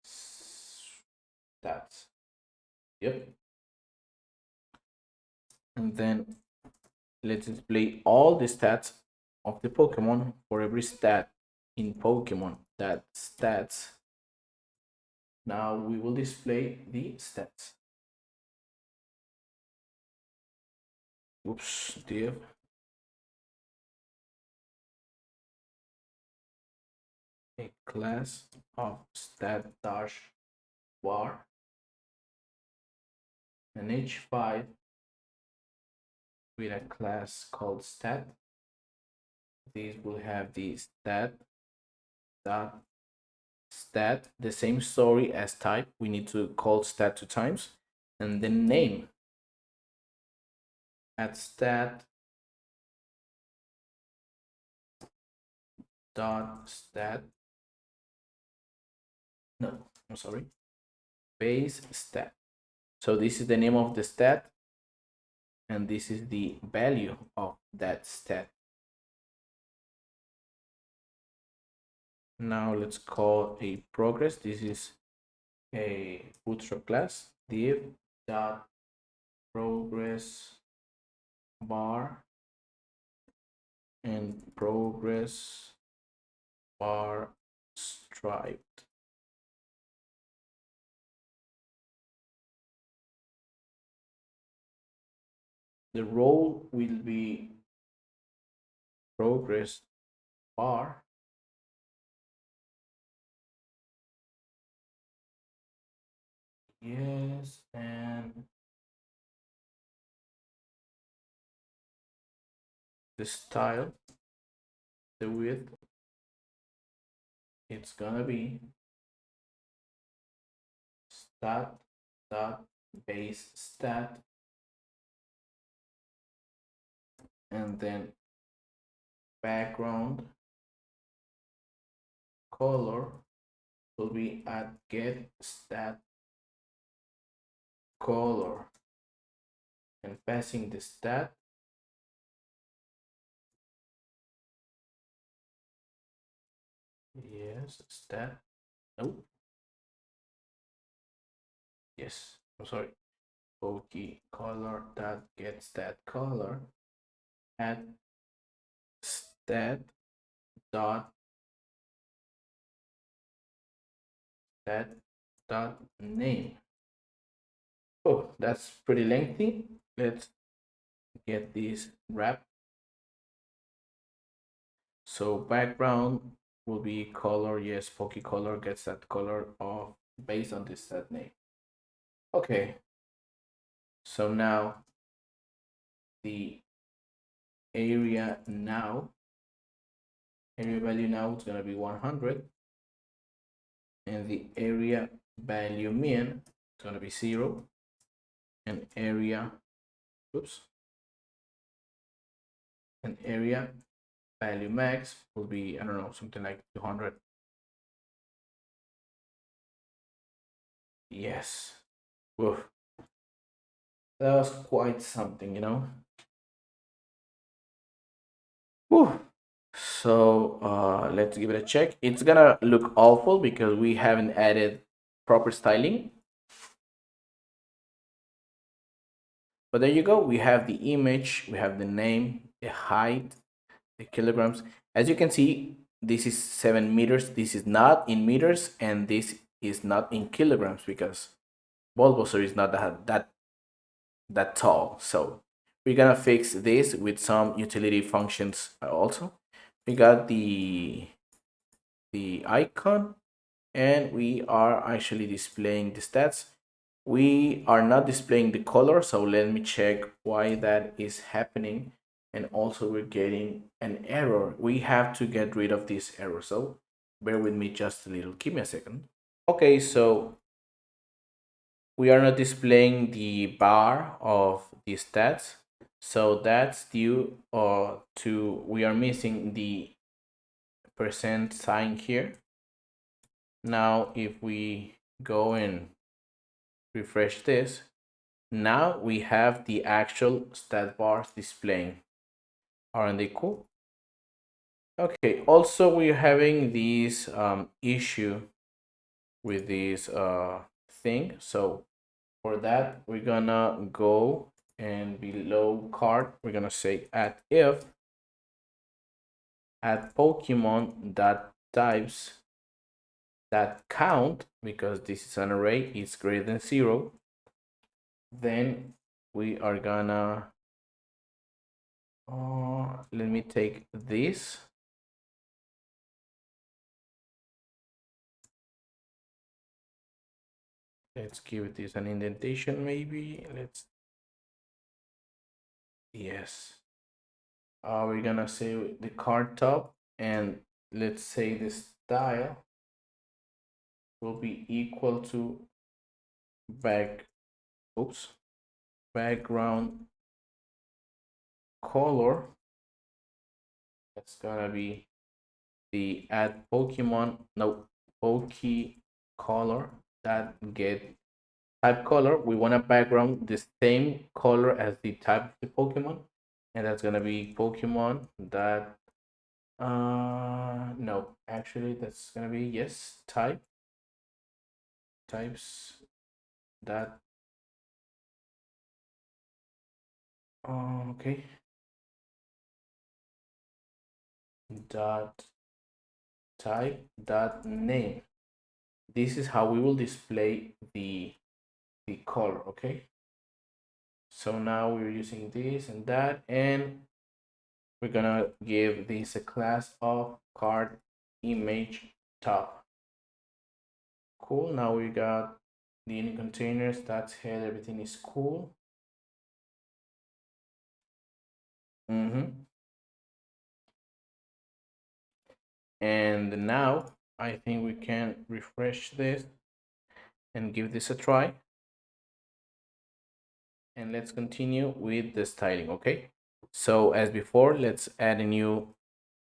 stats. Yep. And then let's display all the stats of the Pokemon. For every stat in Pokemon, that stats. Now we will display the stats. Oops, div. A class of stat dash var and h5 with a class called stat. These will have the stat dot stat, the same story as type. We need to call stat 2 times, and then name at stat dot stat. No, I'm sorry. Base stat. So this is the name of the stat, and this is the value of that stat. Now let's call a progress. This is a Bootstrap class, div dot progress bar and progress bar striped. The role will be progress bar. Yes, and the style, the width, it's gonna be stat dot base stat, and then background color will be at get stat color, and passing the stat. Yes, stat. Nope. Yes, I'm sorry. Poke color that gets that color at stat dot stat dot name. Oh, that's pretty lengthy. Let's get this wrap. So background will be color. Yes, Poke color gets that color of based on this stat name. Okay. So now the area value now is gonna be 100, and the area value min is gonna be 0, and area value max will be, I don't know, something like 200. Yes. Woof. That was quite something, you know. Whew. So let's give it a check. It's gonna look awful because we haven't added proper styling. But there you go. We have the image, we have the name, the height, the kilograms. As you can see, this is 7 meters. This is not in meters, and this is not in kilograms because Bulbasaur is not that tall. So we're gonna fix this with some utility functions also. We got the icon, and we are actually displaying the stats. We are not displaying the color, so let me check why that is happening. And also we're getting an error. We have to get rid of this error, so bear with me just a little. Give me a second. Okay, so we are not displaying the bar of the stats, so that's due to we are missing the percent sign here. Now if we go and refresh this, now we have the actual stat bars displaying. Aren't they cool? Okay, also we're having this issue with this thing. So for that, we're gonna go and below card, we're gonna say if at Pokemon that types that count, because this is an array, is greater than 0, then we are gonna let me take this. Let's give this an indentation, maybe. Yes. We're gonna say the card top, and let's say the style will be equal to background color. That's gonna be the add Pokemon, no, Poke color that get type color. We want a background the same color as the type of the Pokemon, and that's gonna be Pokemon that no, actually that's gonna be yes, types that okay, dot type dot name. This is how we will display the color. Okay, so now we're using this and that, and we're gonna give this a class of card image top. Cool. Now we got the init containers, that's head, everything is cool. And now I think we can refresh this and give this a try. And let's continue with the styling. Okay, so as before, let's add a new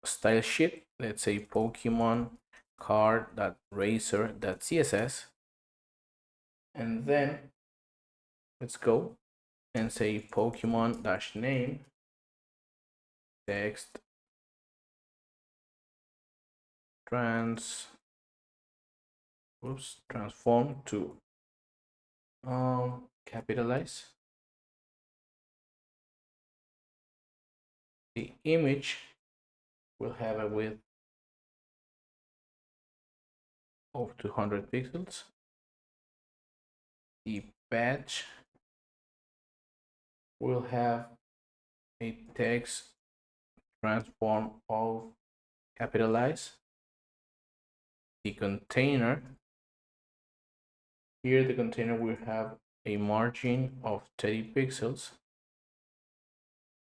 style sheet. Let's say Pokemon card.razor.css, and then let's go and say Pokemon dash name text transform to capitalize. The image will have a width of 200 pixels. The patch will have a text transform of capitalize. The container, here the container will have a margin of 30 pixels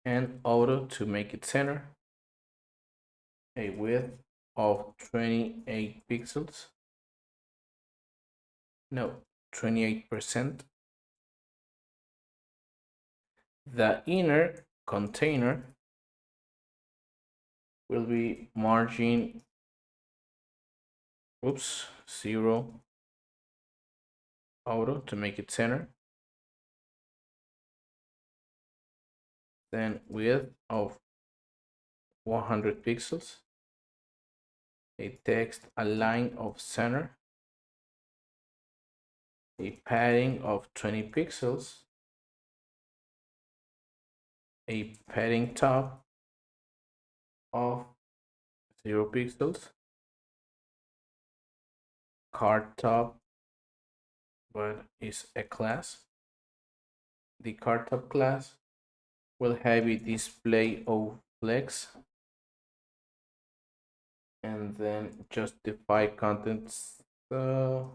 and auto to make it center, a width of 28 pixels, no, 28%. The inner container will be margin 0 auto to make it center, then width of 100 pixels, a text align of center, a padding of 20 pixels, a padding top of 0 pixels, card top, but is a class. The card top class will have a display of flex, and then justify contents the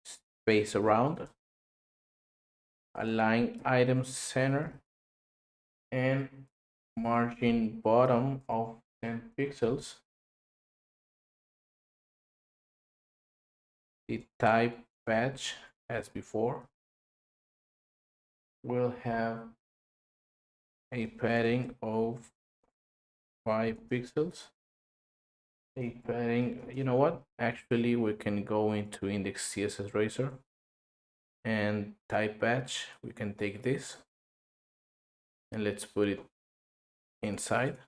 space around, align item center, and margin bottom of 10 pixels. The type patch, as before, will have a padding of 5 pixels. A padding, you know what? Actually, we can go into index CSS Razor and type patch. We can take this and let's put it inside.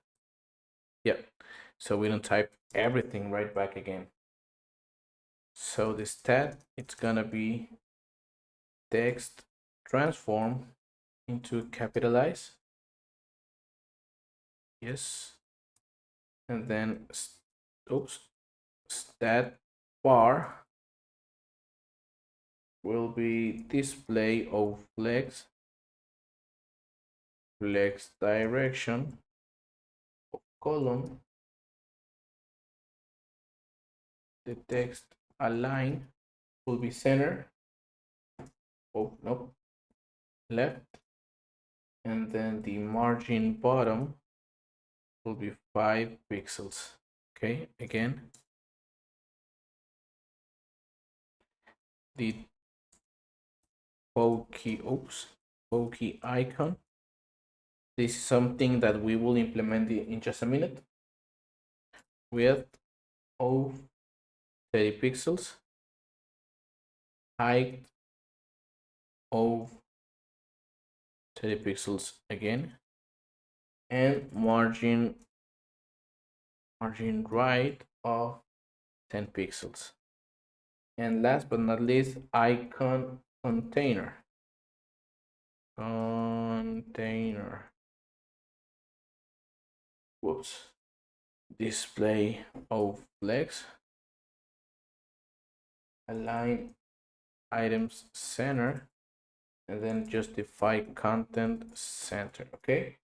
Yeah, so we don't type everything right back again. So the stat, it's gonna be text transform into capitalize. Yes. And then, oops, stat bar will be display of flex direction of column. The text align will be center. Oh, nope, left. And then the margin bottom will be 5 pixels. Okay, again, the pokey icon. This is something that we will implement in just a minute. Width of 30 pixels, height of 30 pixels again, and margin right of 10 pixels. And last but not least, icon container. Whoops. Display of flex. Align items center. And then justify content center. Okay.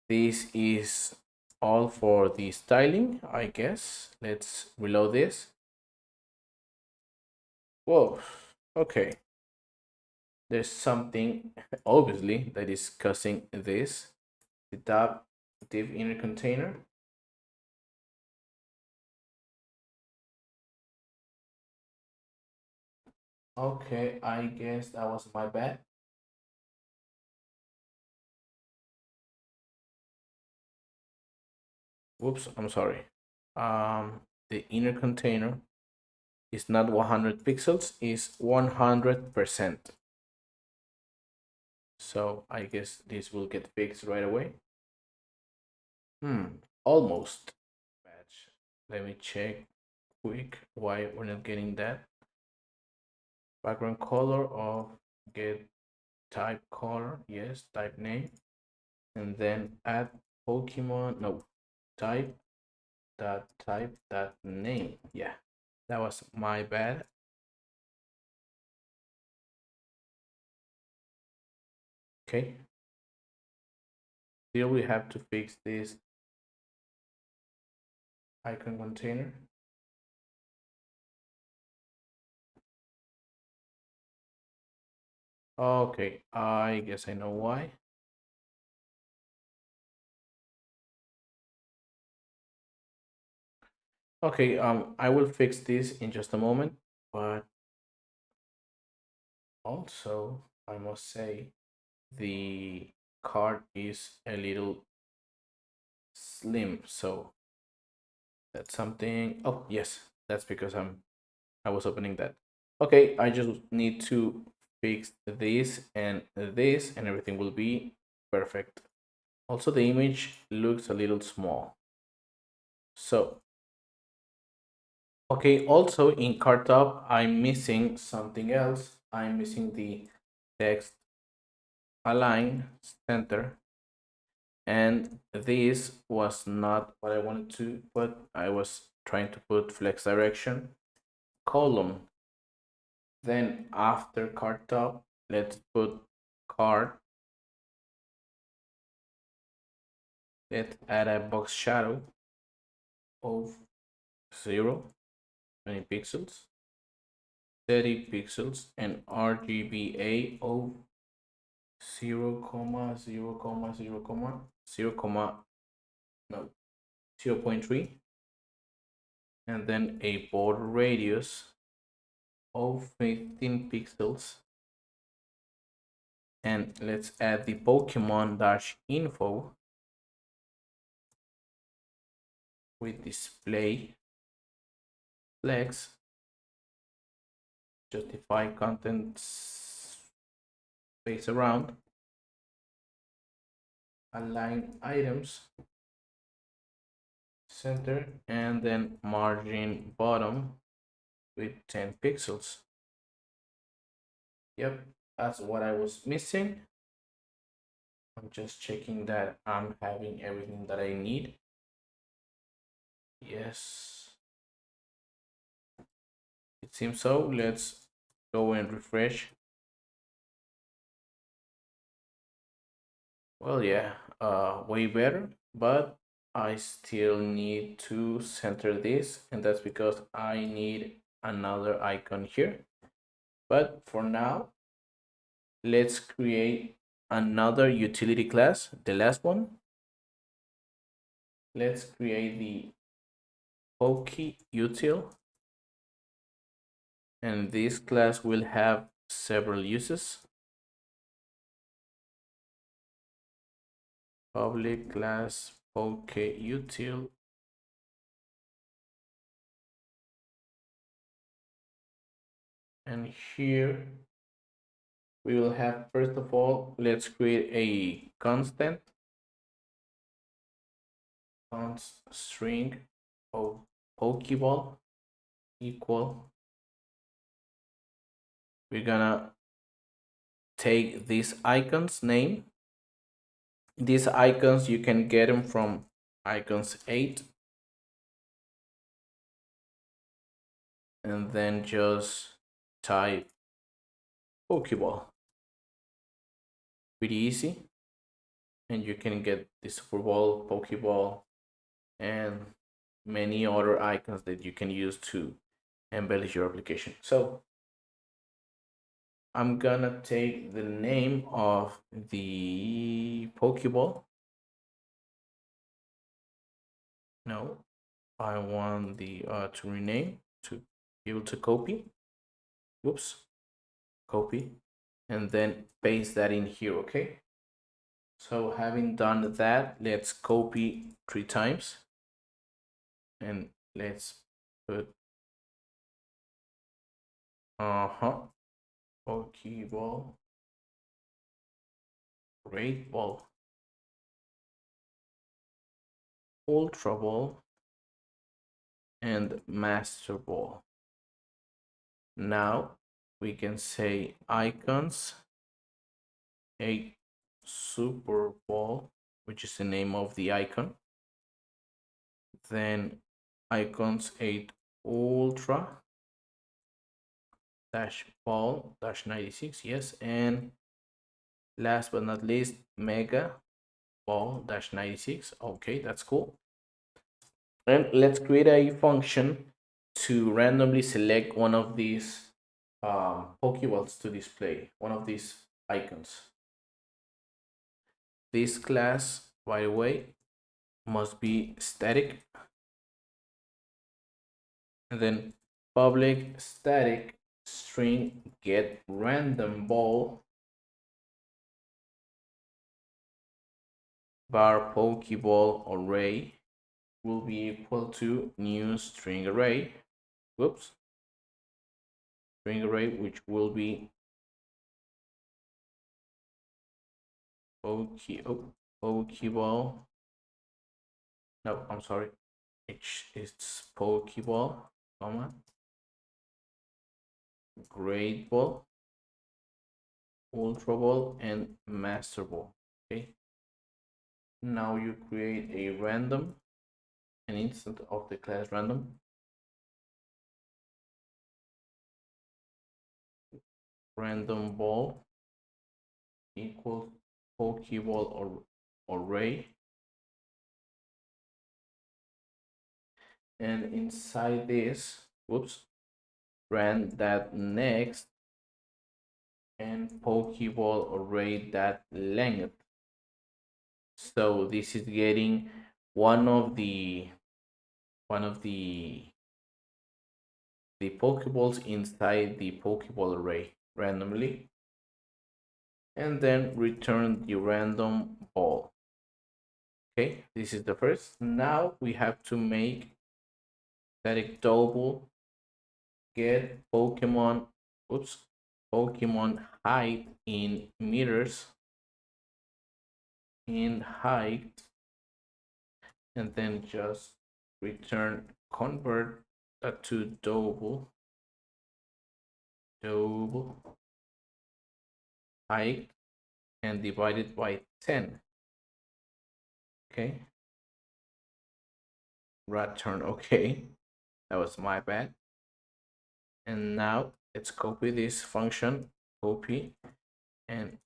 This is all for the styling, I guess. Let's reload this. Whoa. Okay. There's something obviously that is causing this. The div inner container. Okay, I guess that was my bad. Whoops, I'm sorry. The inner container is not 100 pixels, is 100%. So I guess this will get fixed right away. Almost. Batch. Let me check quick why we're not getting that. Background color of get type color, yes, type name, and then add Pokemon, no, type that name. Yeah, that was my bad. Okay, still we have to fix this icon container. Okay, I guess I know why. Okay, I will fix this in just a moment, but also I must say the card is a little slim, so that's something. Oh yes, that's because I was opening that. Okay, I just need to fix this and everything will be perfect. Also, the image looks a little small. So, okay, also in card top, I'm missing something else. I'm missing the text align center. And this was not what I wanted to put. I was trying to put flex direction column. Then after card top, let's put card. Let's add a box shadow of 20 pixels. 30 pixels and RGBA of 0, 0, 0, 0, no, 0.3, and then a border radius of 15 pixels. And let's add the Pokemon dash info with display flex, justify content space around, align items, center, and then margin bottom with 10 pixels. Yep, that's what I was missing. I'm just checking that I'm having everything that I need. Yes, it seems so. Let's go and refresh. Well, yeah, way better, but I still need to center this, and that's because I need another icon here. But for now, let's create another utility class, the last one. Let's create the Pokeutil, and this class will have several uses. Public class Pokeutil, and here we will have, first of all, let's create a constant string of Pokeball equal. We're gonna take this icon's name. These icons, you can get them from icons 8, and then just type Pokeball. Pretty easy. And you can get the Super Bowl, Pokeball, and many other icons that you can use to embellish your application. So I'm gonna take the name of the Pokeball. No, I want the to rename, to be able to copy. Whoops, copy, and then paste that in here. Okay. So having done that, let's copy 3 times, and let's put Pokeball, Great Ball, Ultra Ball, and Master Ball. Now we can say icons, a Super Ball, which is the name of the icon. Then icons 8 ultra dash ball dash 96, yes, and last but not least mega ball dash 96. Okay, that's cool. And let's create a function to randomly select one of these Pokeballs to display, one of these icons. This class, by the way, must be static, and then public static string get random ball var Pokeball array will be equal to new string array. Whoops. String array, which will be Pokeball. No, I'm sorry. It's Pokeball, comma, Great Ball, Ultra Ball, and Master Ball. Okay. Now you create a random, an instance of the class random. Random ball equals Pokeball or array. And inside this, whoops, ran that next, and Pokeball array that length. So this is getting one of the one of the Pokeballs inside the Pokeball array randomly, and then return the random ball. Okay, this is the first. Now we have to make static double get Pokemon, oops, Pokemon height in meters in height, and then just return convert that to double height and divide it by 10. Okay, return. Okay, that was my bad. And now let's copy this function, copy, and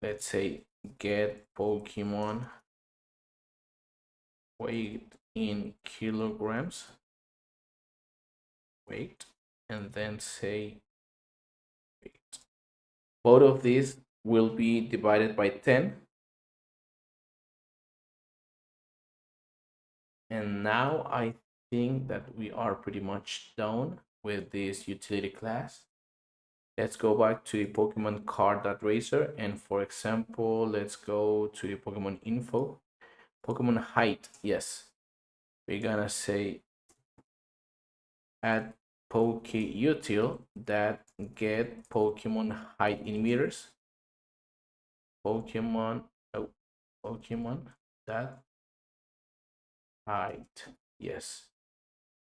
let's say get Pokemon weight in kilograms, weight, and then say weight. Both of these will be divided by 10. And now I think that we are pretty much done with this utility class. Let's go back to the Pokemon card.razor, and for example, let's go to the Pokemon info, Pokemon height. Yes, we're gonna say add Pokeutil that get Pokemon height in meters. Pokemon, oh, Pokemon that height. Yes,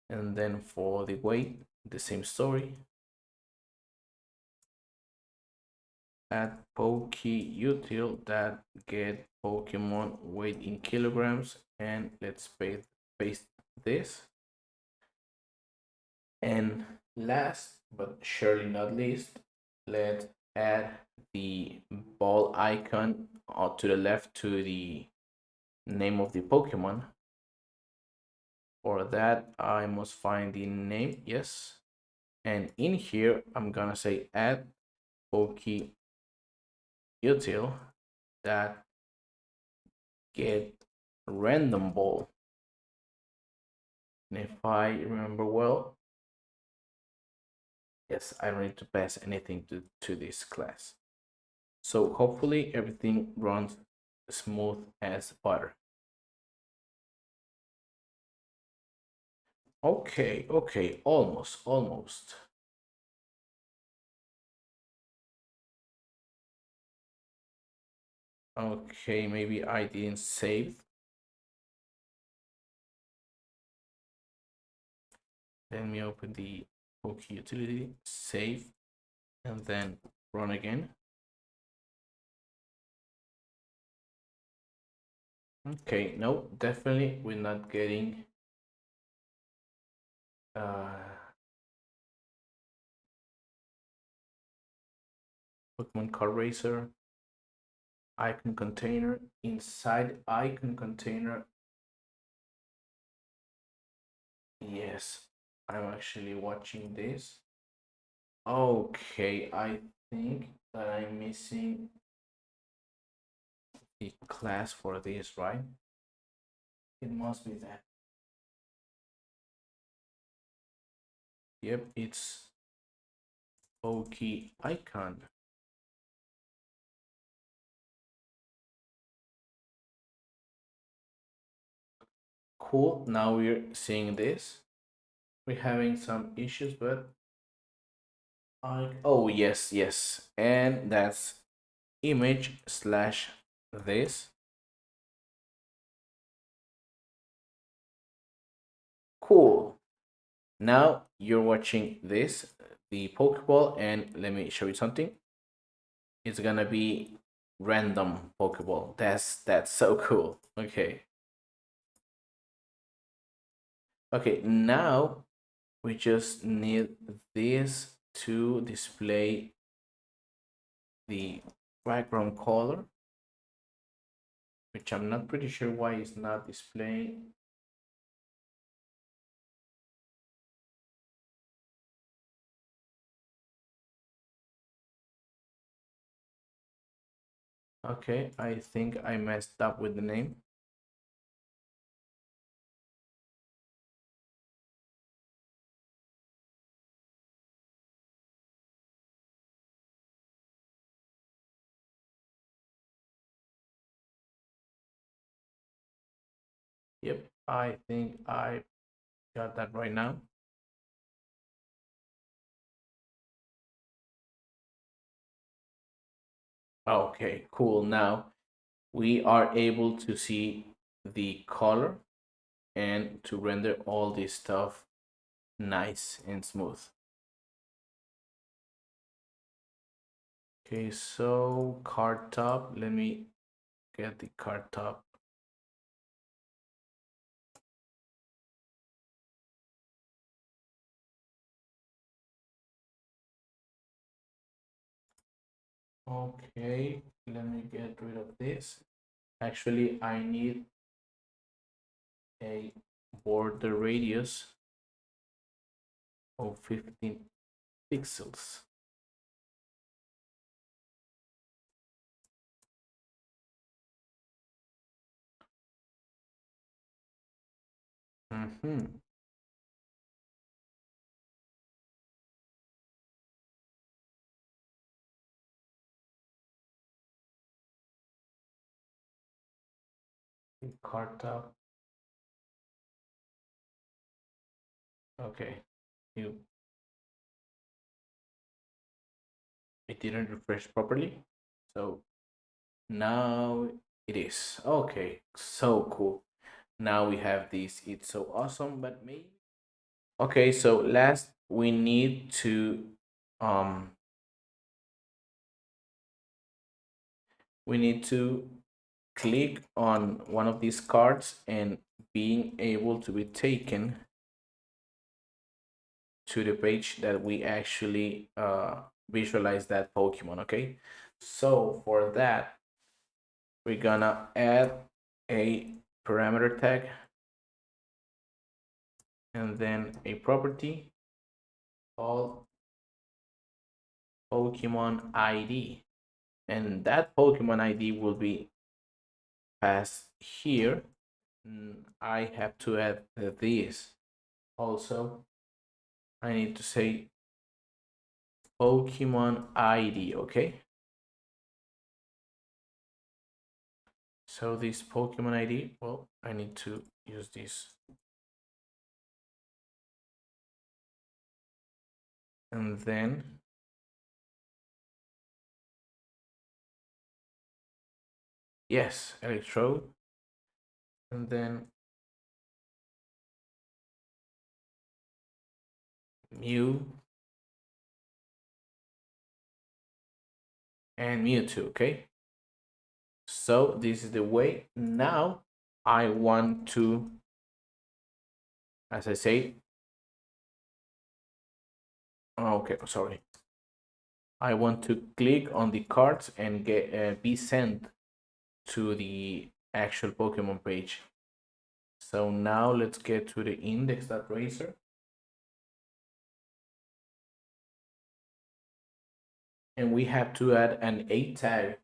and then for the weight, the same story. Add Pokeutil that get Pokemon weight in kilograms, and let's paste this. And last but surely not least, let's add the ball icon to the left to the name of the Pokemon. For that, I must find the name, yes. And in here, I'm gonna say add Pokeutil that get random ball. And if I remember well, yes, I don't need to pass anything to this class. So hopefully everything runs smooth as butter. Okay, almost. Okay, maybe I didn't save. Let me open the Pokeutility, save, and then run again. Okay, no, definitely we're not getting Pokemon card racer icon container. Inside icon container, yes, I'm actually watching this. Okay, I think that I'm missing the class for this, right? It must be that. Yep, it's Poke icon. Cool, now we're seeing this. We're having some issues, but oh yes, and that's image slash this. Cool. Now you're watching this, the Pokeball, and let me show you something. It's gonna be random Pokeball. That's so cool. Okay. Okay, now we just need this to display the background color, which I'm not pretty sure why it's not displaying. Okay, I think I messed up with the name. Yep, I think I got that right now. Okay, cool. Now we are able to see the color and to render all this stuff nice and smooth. Okay, so card top, let me get the card top. Okay, let me get rid of this. Actually, I need a border radius of 15 pixels. Mm-hmm. The card top. Okay, you it didn't refresh properly. So now it is. Okay, so cool. Now we have this. It's so awesome, but maybe. Okay, so last we need to um we need to click on one of these cards and being able to be taken to the page that we actually visualize that Pokemon. Okay, so for that we're gonna add a parameter tag and then a property called Pokemon ID, and that Pokemon ID will be passed here. I have to add this also. I need to say Pokemon ID. Okay, so this Pokemon ID, well, I need to use this, and then yes, electrode, and then Mew and Mewtwo. Okay, so this is the way. Now I want to, as I say, okay, sorry, I want to click on the cards and get be sent to the actual Pokemon page. So now let's get to the index.razor. And we have to add an A tag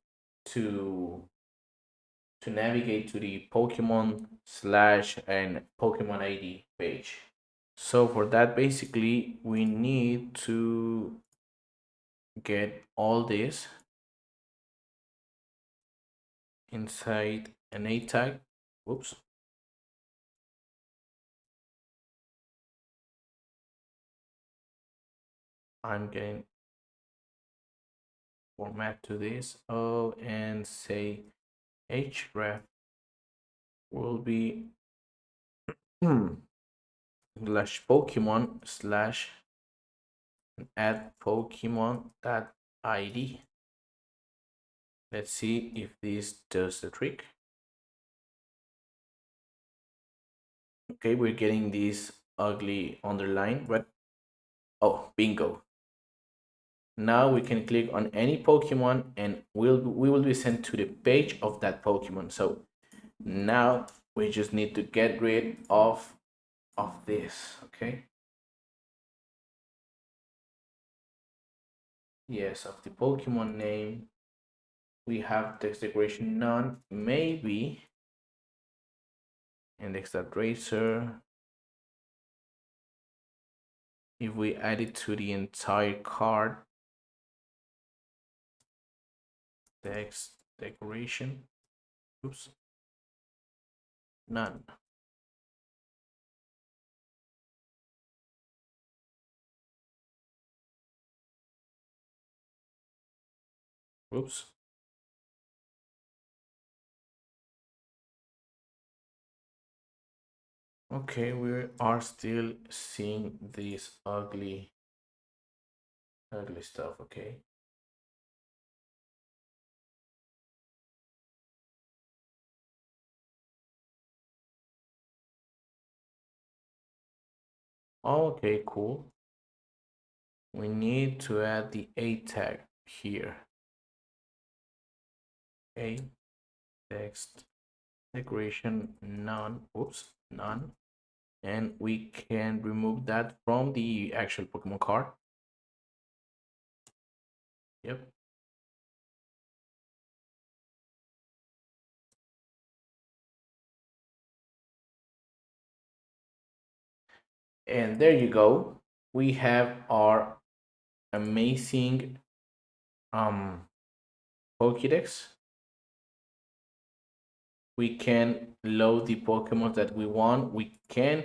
to navigate to the Pokemon slash and Pokemon ID page. So for that, basically, we need to get all this inside an A tag. Oops. I'm getting format to this. Oh, and say href will be slash Pokemon slash add Pokemon.id. Let's see if this does the trick. Okay, we're getting this ugly underline, but oh, bingo. Now we can click on any Pokemon and we will be sent to the page of that Pokemon. So now we just need to get rid of this, okay? Yes, of the Pokemon name. we have text decoration none, maybe index.razor. If we add it to the entire card, text decoration, oops, none. Oops. Okay, we are still seeing this ugly stuff, okay? Okay, cool. We need to add the A tag here. A text decoration none, oops, none. And we can remove that from the actual Pokemon card. Yep. And there you go. We have our amazing Pokedex. We can load the Pokemon that we want. We can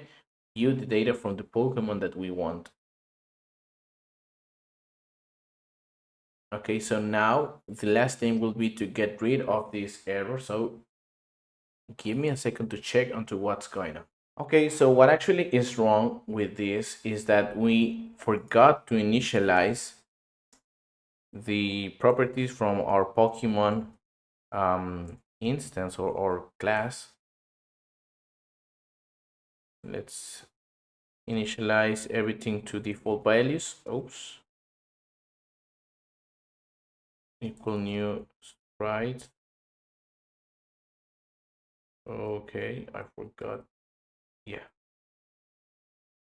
view the data from the Pokemon that we want. Okay, so now the last thing will be to get rid of this error. So give me a second to check onto what's going on. Okay, so what actually is wrong with this is that we forgot to initialize the properties from our Pokemon instance or class. Let's initialize everything to default values. Oops. Equal new sprite. Okay, I forgot. Yeah.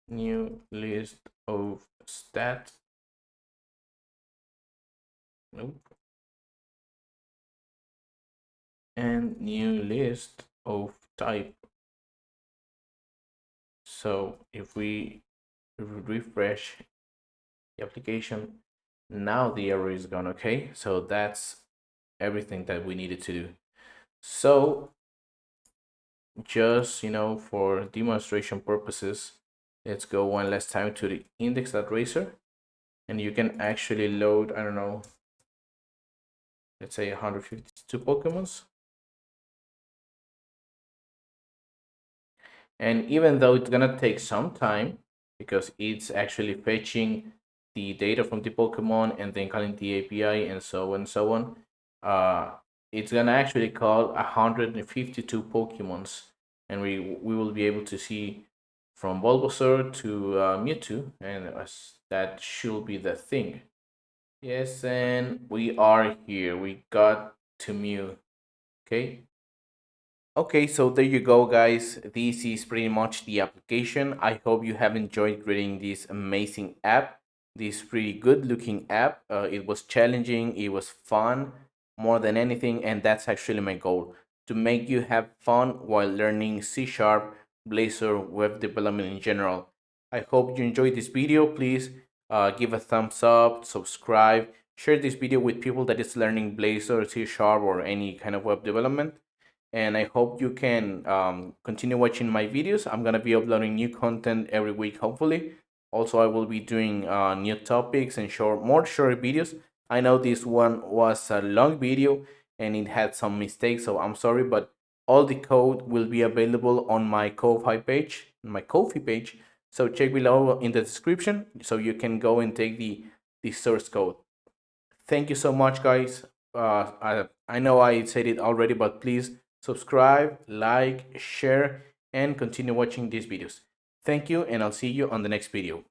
New list of stats. Nope. And new list of type. So if we refresh the application, now the error is gone. Okay, so that's everything that we needed to do. So just for demonstration purposes, let's go one last time to the index.razor, and you can actually load, I don't know, let's say 152 Pokemons. And even though it's gonna take some time because it's actually fetching the data from the Pokemon and then calling the API and so on and so on, it's gonna actually call 152 Pokemons, and we will be able to see from Bulbasaur to Mewtwo, and that should be the thing. Yes, and we are here. We got to Mew. Okay. Okay, so there you go, guys. This is pretty much the application. I hope you have enjoyed creating this amazing app, this pretty good looking app. It was challenging, it was fun more than anything, and that's actually my goal, to make you have fun while learning C Sharp, Blazor, web development in general. I hope you enjoyed this video. Please give a thumbs up, subscribe, share this video with people that is learning Blazor, C Sharp, or any kind of web development, and I hope you can continue watching my videos. I'm gonna be uploading new content every week, hopefully. Also, I will be doing new topics and more short videos. I know this one was a long video and it had some mistakes, so I'm sorry, but all the code will be available on my Ko-fi page. So check below in the description so you can go and take the source code. Thank you so much, guys. I know I said it already, but please subscribe, like, share, and continue watching these videos. Thank you, and I'll see you on the next video.